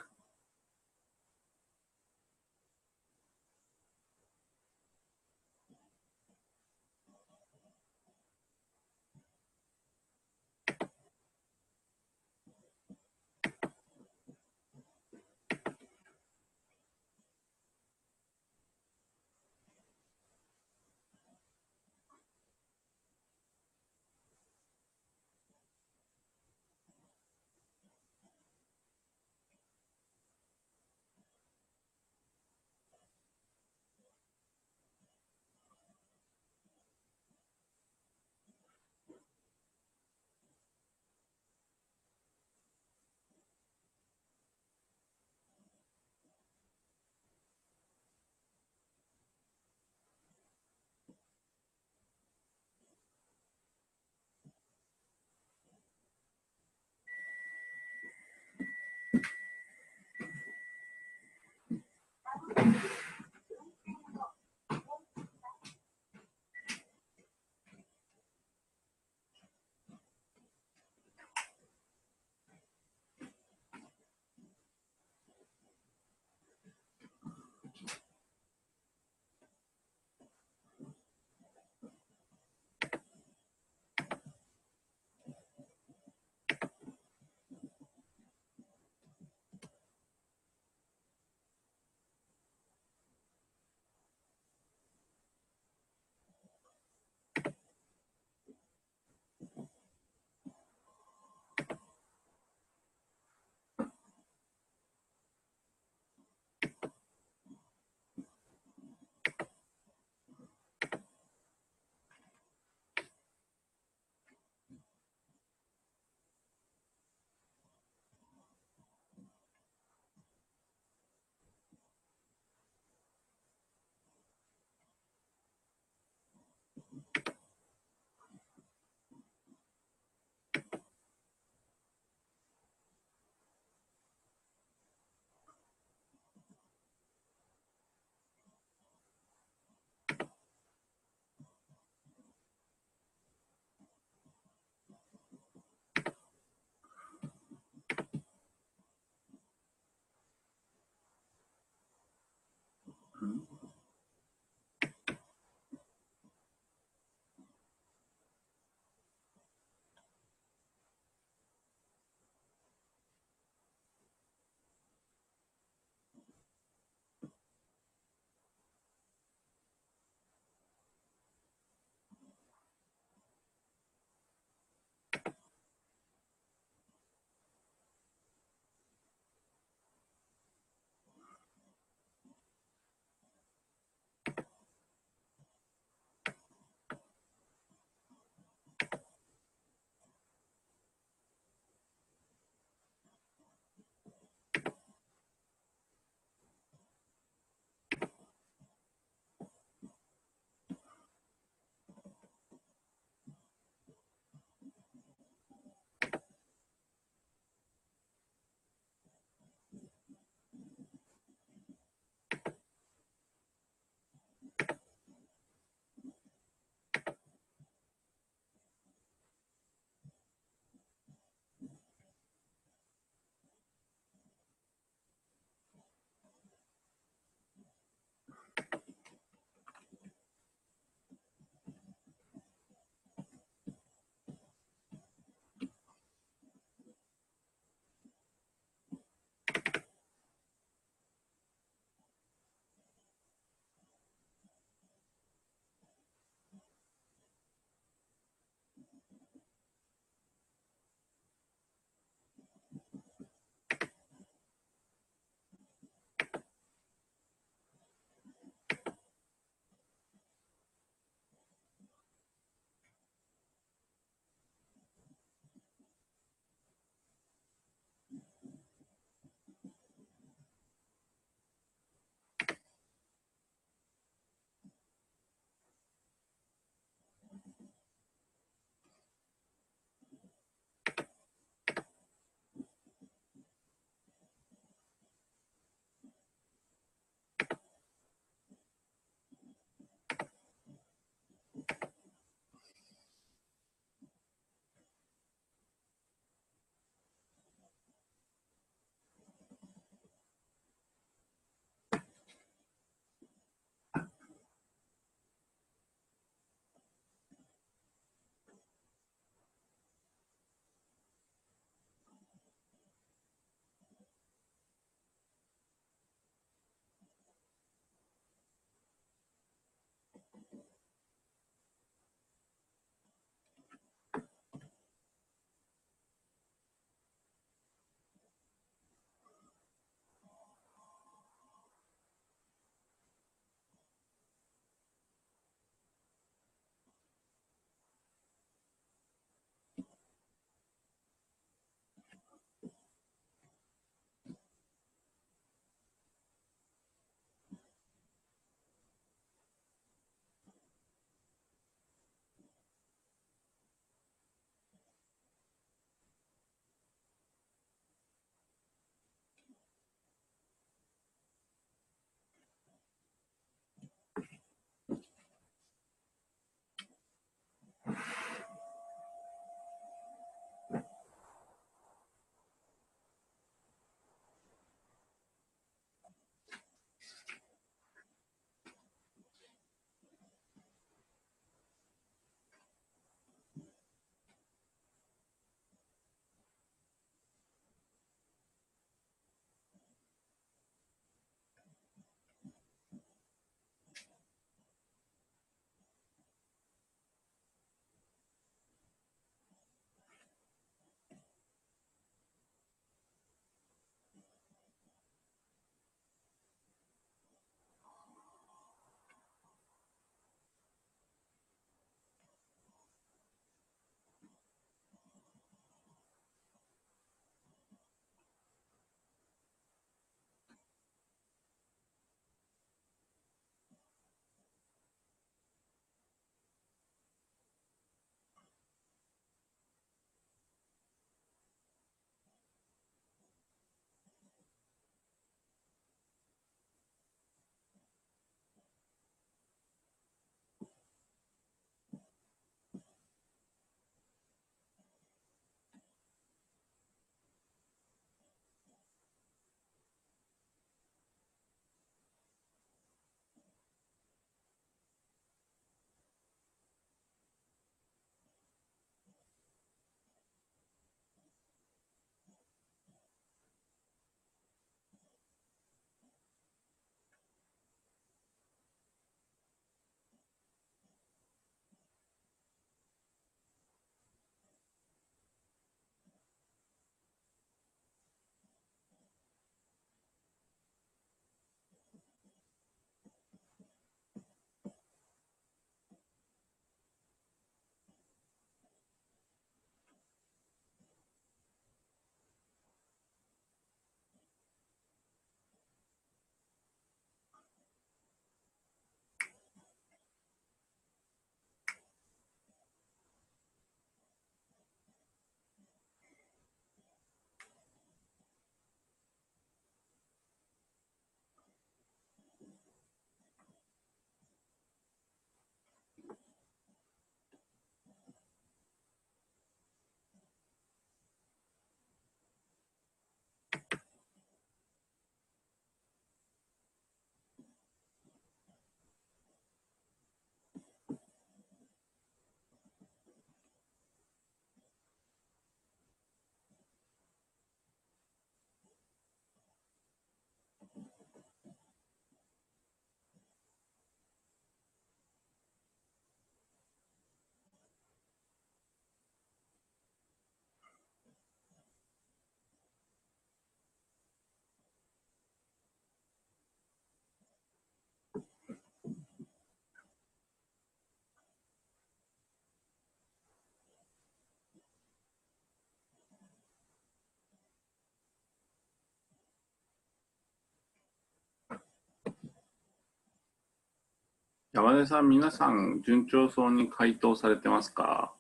山根さん、皆さん、順調そうに回答されてますか？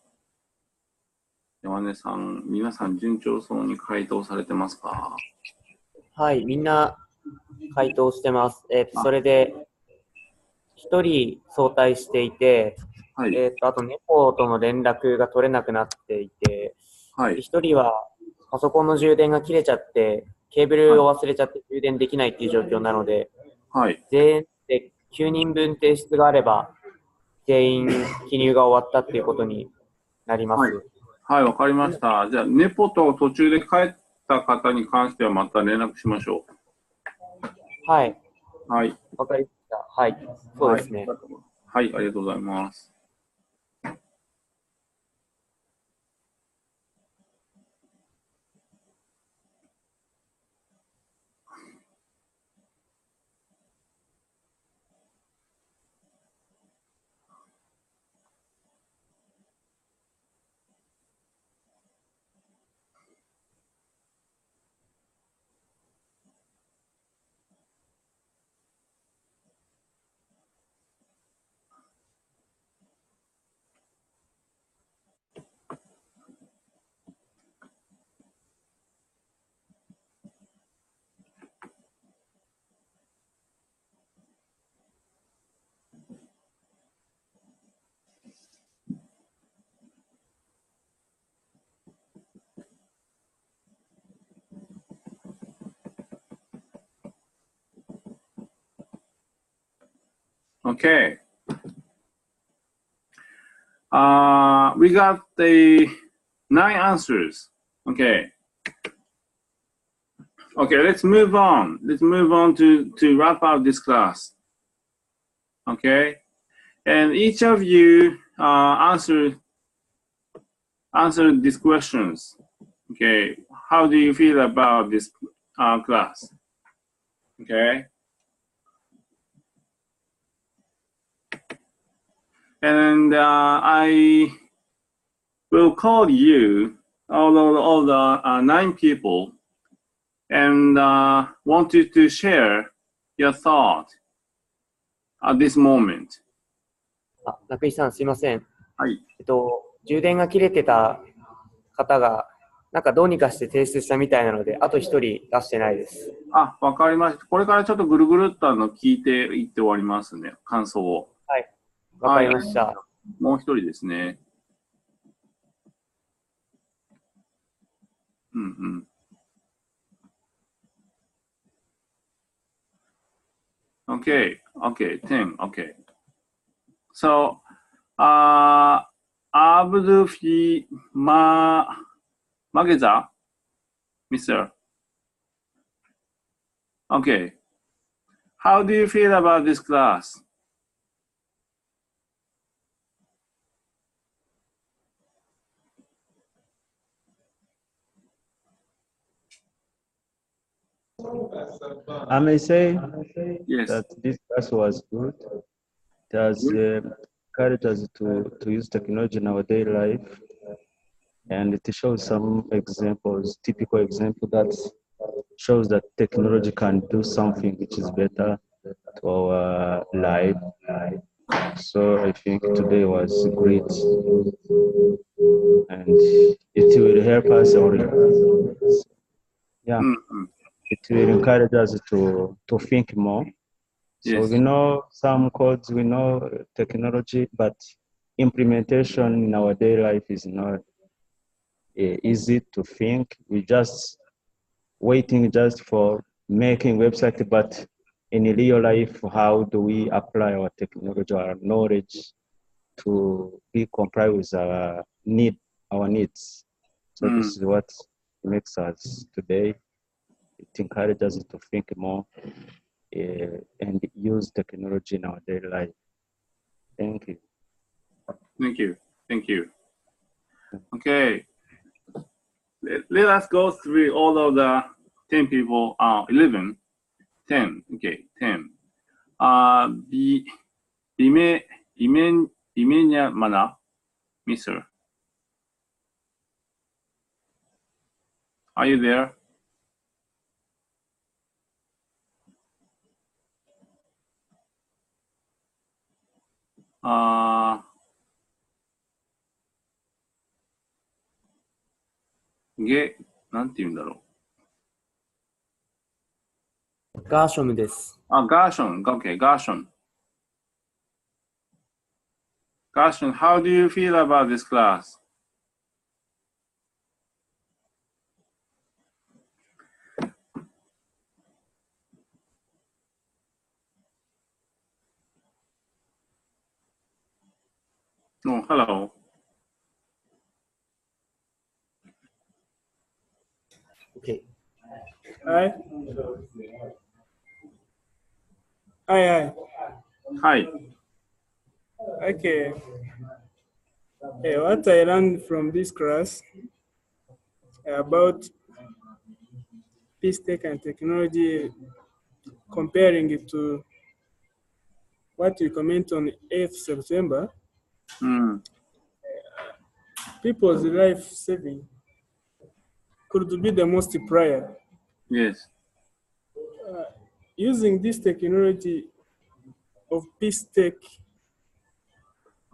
山根さん、皆さん、順調そうに回答されてますか？はい、みんな回答してます。それで、一人早退していて、はい、あと猫との連絡が取れなくなっていて、はい、一人はパソコンの充電が切れちゃって、ケーブルを忘れちゃって充電できないっていう状況なので、はい。全員で9人分提出があれば、全員記入が終わったっていうことになります。はい、はい、わかりました。じゃあ、ネポと途中で帰った方に関してはまた連絡しましょう。はい。はい。わかりました。はい。そうですね。はい、ありがとうございます。Okay. We got the 9 answers. Okay. Okay, let's move on. Let's move on to wrap up this class. Okay. And each of you answer these questions. Okay. How do you feel about this class? Okay. And I will call you, all the 9 people, and want you to share your thought at this moment. 中井さん、すいません。はい。充電が切れてた方が、なんかどうにかして提出したみたいなので、あと一人出してないです。あ、わかりました。これからちょっとぐるぐるっと聞いていって終わりますね。感想を。はい。わかりました。もう一人ですね。うんうん。Okay, okay, 10, okay. So, Abdul Mageza, Mr. Okay. How do you feel about this class? I may say yes. that this class was good. It has encouraged us to use technology in our daily life, and it shows some examples, typical example that shows that technology can do something which is better to our life. So I think today was great, and it will help us, it will encourage us to think more. So Yes. we know some codes, we know technology, but implementation in our daily life is not easy to think. We just waiting just for making website, but in real life, how do we apply our technology, our knowledge to be comply with our needs? So this is what makes us today. It encourages us to think more and use technology in our daily life. Thank you. Thank you. Thank you. Okay. Let us go through all of the 10 people, 11, 10, okay, 10. Bimenya Mana, Mr. Are you there? なんて言うんだろう。ガーショムです。ガーション。Okay, ガーション。Garshan, how do you feel about this class? Oh, hello. Okay. Hi. Hi. Hi. Okay. What I learned from this class about peace tech and technology, comparing it to what we comment on 8th September, people's life saving could be the most prior. Yes. Using this technology of peace tech,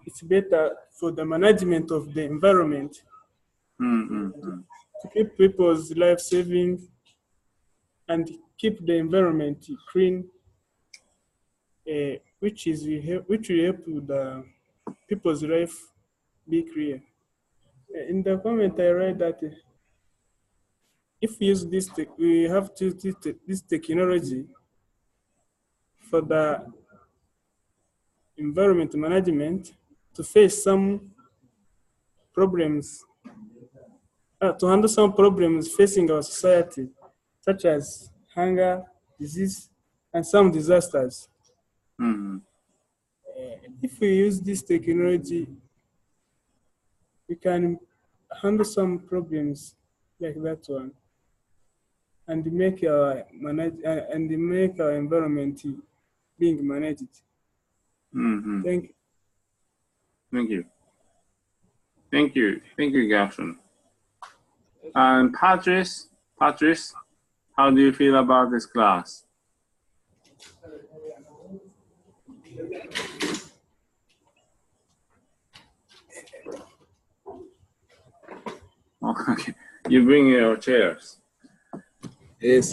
it's better for the management of the environment to keep people's life saving and keep the environment clean, which will help the people's life be clear. In the comment, I read that if we use this, we have to use this technology for the environment management to face some problems, to handle some problems facing our society, such as hunger, disease, and some disasters. If we use this technology, we can handle some problems like that one, and make our environment being managed. Thank you. Thank you. Thank you. Thank you, Garshan. And Patrice, how do you feel about this class? Oh, okay. You bring your chairs. Yes.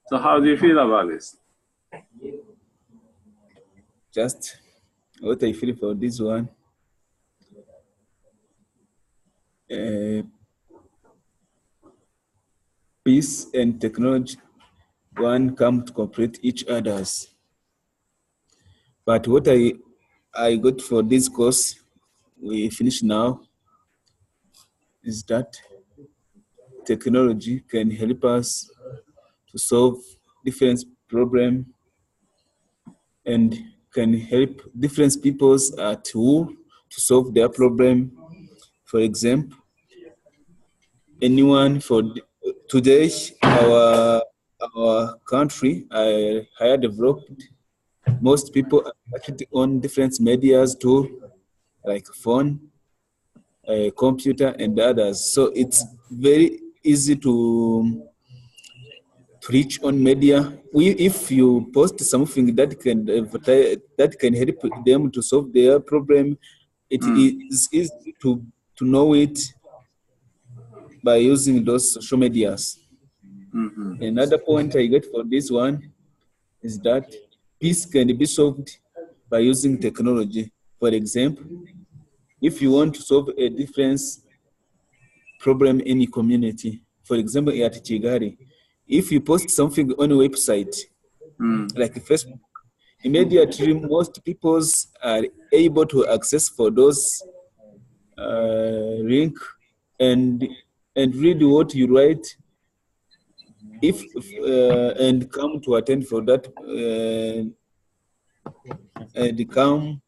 So how do you feel about this? Just what I feel for this one. Peace and technology, one come to complete each others. But what I got for this course, we finish now, is that technology can help us to solve different problems and can help different peoples to solve their problem. For example, anyone today, our country higher developed. Most people are actually on different medias too, like phone, computer, and others. So it's very easy to reach on media. If you post something that can help them to solve their problem, it is easy to know it by using those social medias. Another point I get for this one is that peace can be solved by using technology. For example, if you want to solve a difference problem in a community, for example, at Kigali, if you post something on a website like Facebook, immediately most people are able to access for those link and read what you write and come to attend for that and come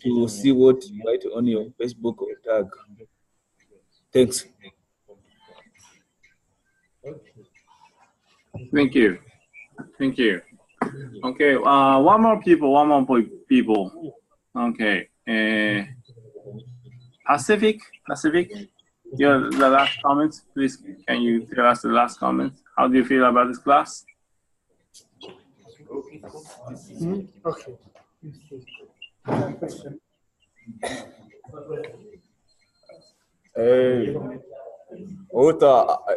to see what you write on your Facebook or tag. Thanks. Thank you. Okay, one more people. Okay, Pacific, the last comments, please. Can you tell us the last comments? How do you feel about this class? Okay.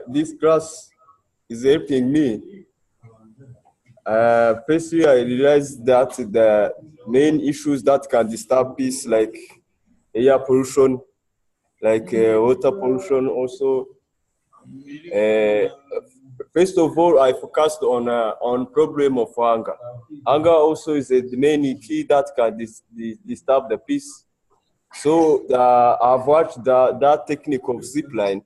This class is helping me. Firstly, I realized that the main issues that can disturb peace, like air pollution, like water pollution, also. First of all, I focused on problem of hunger. Hunger also is the main key that can disturb the peace. So I've watched that technique of zipline,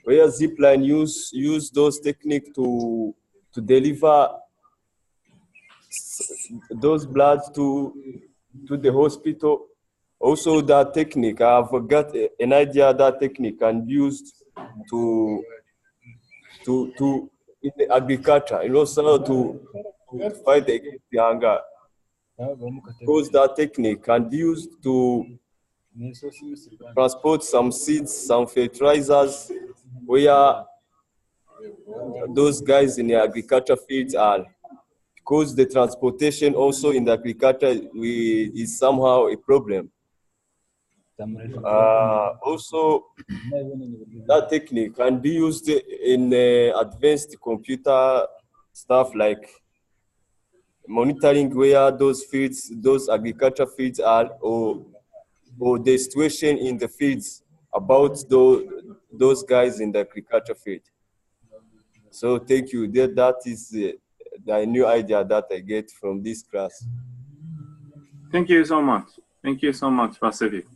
where zipline use those techniques to deliver those blood to the hospital. Also, that technique, I've got an idea that technique can be used to in the agriculture, also to fight against the hunger. Because that technique can be used to transport some seeds, some fertilizers, where those guys in the agriculture fields are. Because the transportation also in the agriculture is somehow a problem. Also, that technique can be used in advanced computer stuff like monitoring where those fields, those agriculture fields are, or the situation in the fields about those guys in the agriculture field. So thank you. That is the new idea that I get from this class. Thank you so much. Thank you so much, Pacific.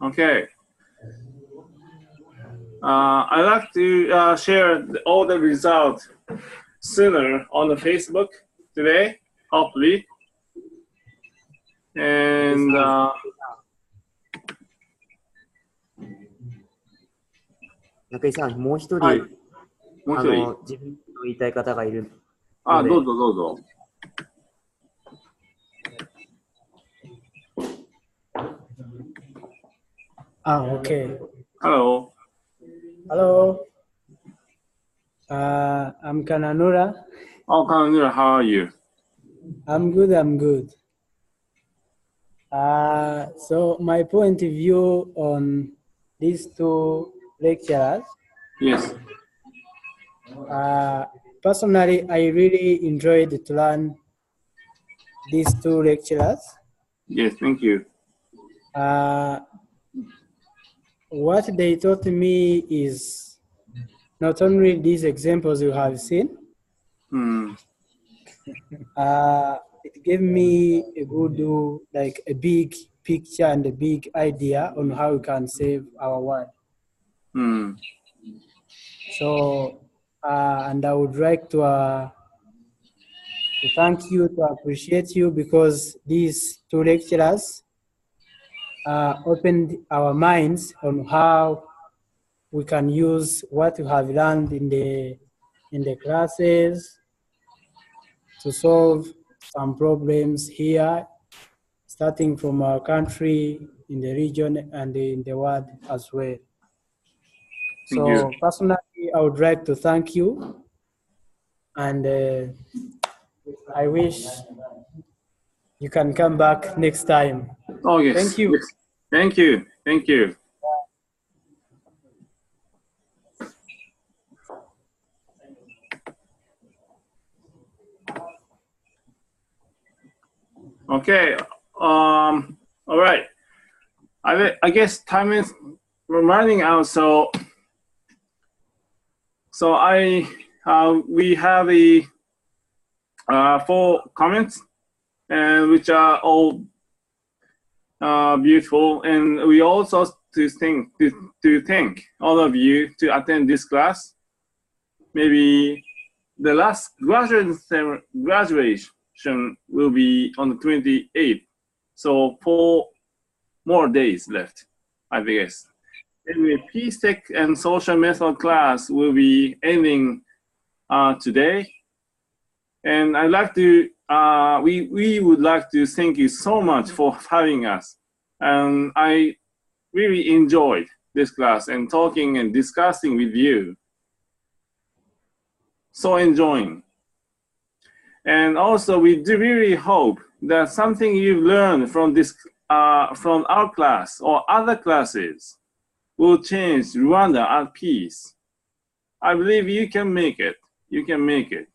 Okay. I'd like to share all the results sooner on the Facebook today, hopefully. And中井さん、もう一人、はい、もう一人自分の言いたい方がいる。どうぞどうぞ。Okay. Hello. Hello. I'm Kananura. Oh, Kananura, how are you? I'm good, I'm good. So my point of view on these two lecturers. Yes. Personally, I really enjoyed to learn these two lecturers. Yes, thank you. What they taught me is not only these examples you have seen. It gave me a good, like a big picture and a big idea on how we can save our world. So, and I would like to thank you, to appreciate you, because these two lecturers opened our minds on how we can use what we have learned in the classes to solve some problems here, starting from our country, in the region, and in the world as well. So personally, I would like to thank you, and I wish you can come back next time. Oh, yes. Thank you. Yes. Thank you. Thank you. Okay. All right. I guess time is running out. So we have the 4 comments, and which are all beautiful, and we also to thank all of you to attend this class. Maybe the last graduation will be on the 28th, so 4 more days left, I guess. Anyway, Peace Tech and Social Method class will be ending today, and I'd like to we would like to thank you so much for having us, and I really enjoyed this class and talking and discussing with you. So enjoying. And also, we do really hope that something you've learned from this, from our class or other classes, will change Rwanda at peace. I believe you can make it. You can make it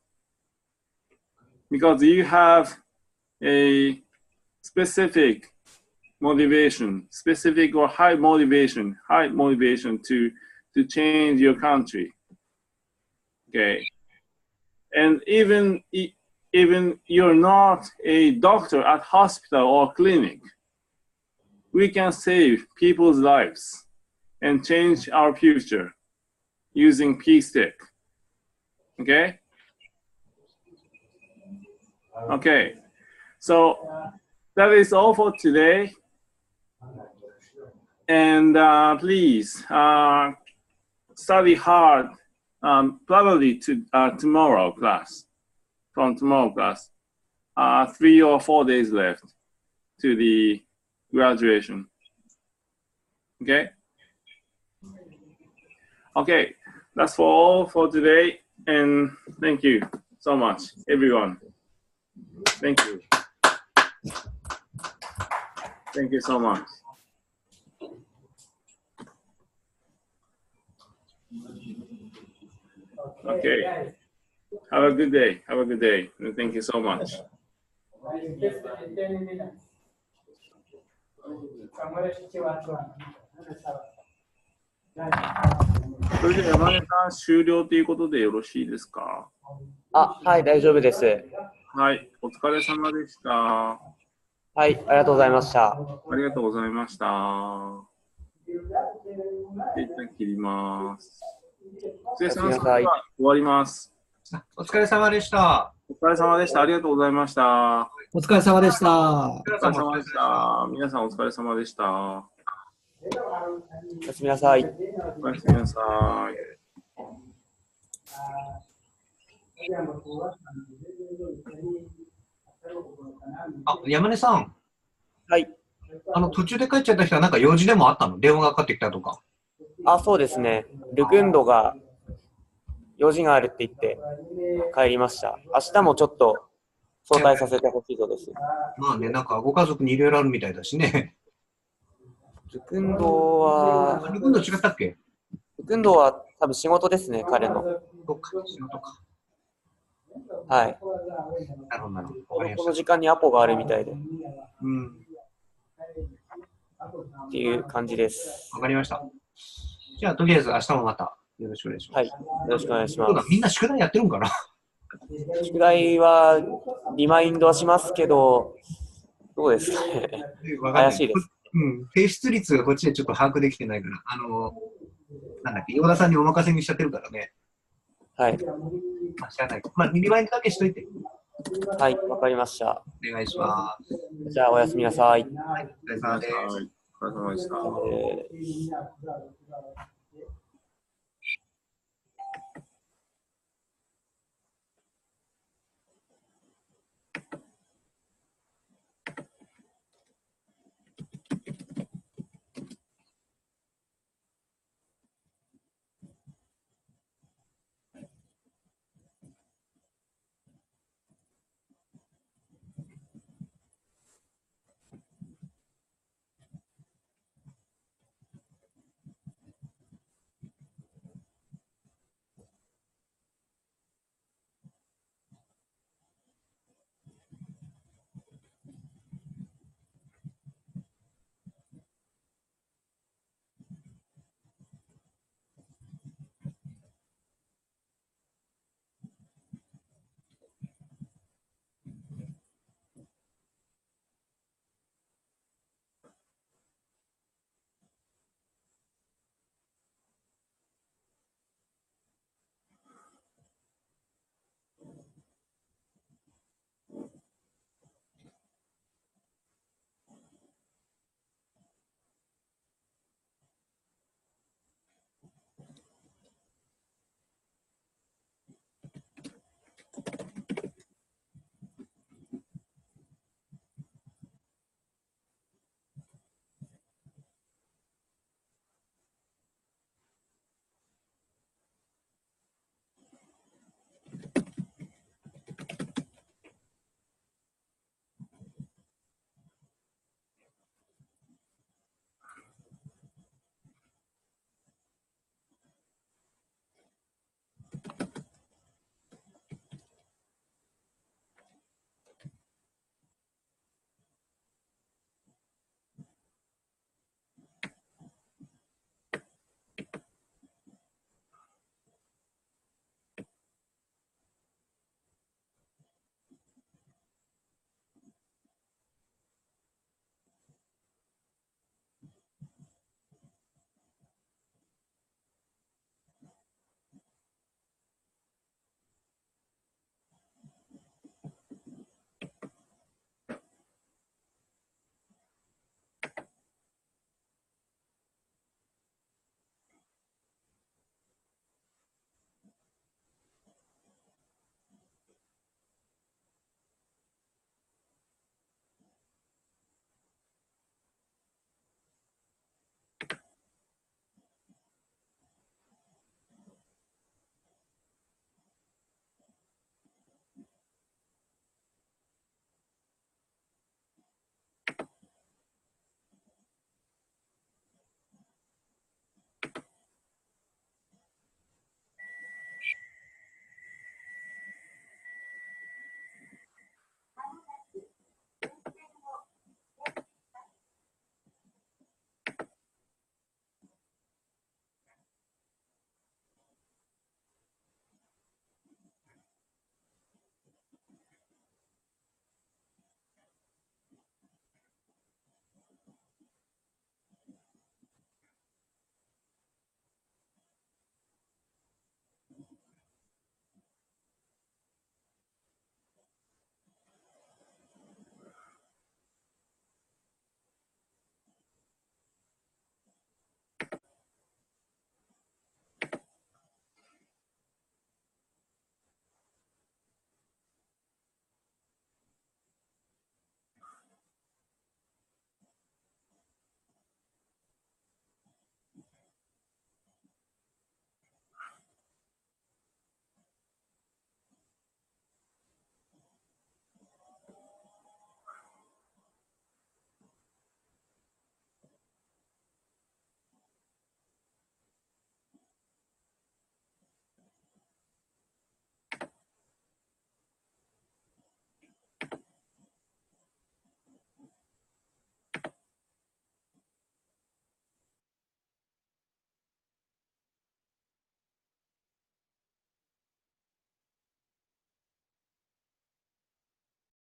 because you have a specific motivation, specific or high motivation to change your country. Okay, and even you're not a doctor at hospital or clinic, we can save people's lives and change our future using Peace Tech. Okay? Okay, so that is all for today. And please study hard, probably to tomorrow class. From tomorrow class, 3 or 4 days left to the graduation. Okay? Okay, that's for all for today, and thank you so much, everyone. Thank you. Thank you so much. Okay. Have a good day. Have a good day. And thank you so much. それで山根さん終了ということでよろしいですか？あ、はい、大丈夫です。はい、お疲れ様でした。はい、ありがとうございました。ありがとうございました。一旦切ります。お疲れ様でした。終わります。お疲れ様でした。お疲れ様でした。ありがとうございました。お疲れ様でした。お疲れ様でした。皆さんお疲れ様でした。おやすみなさい。おやすみなさい。あ、山根さん。はい。途中で帰っちゃった人はなんか用事でもあったの？電話がかかってきたとか。あ、そうですね。ルクンドが用事があるって言って帰りました。明日もちょっと早退させてほしいそうです。まあね、なんかご家族にいろいろあるみたいだしね。ルクンドは。ルクンド違ったっけ？ルクンドは多分仕事ですね、彼の。そうか、仕事か。はい。なるほど、なるほど。この時間にアポがあるみたいで。うん。っていう感じです。わかりました。じゃあ、とりあえず明日もまたよろしくお願いします。はい。よろしくお願いします。そうだ、みんな宿題やってるんかな？宿題はリマインドはしますけど、どうですかね。怪しいです。うん。提出率がこっちでちょっと把握できてないから、なんだっけ、岩田さんにお任せにしちゃってるからね。はい。まあ、知らない。まあ、リマインドだけしといて。はい、わかりました。お願いします。じゃあ、おやすみなさい。はい、お疲れ様です。お疲れ様でした。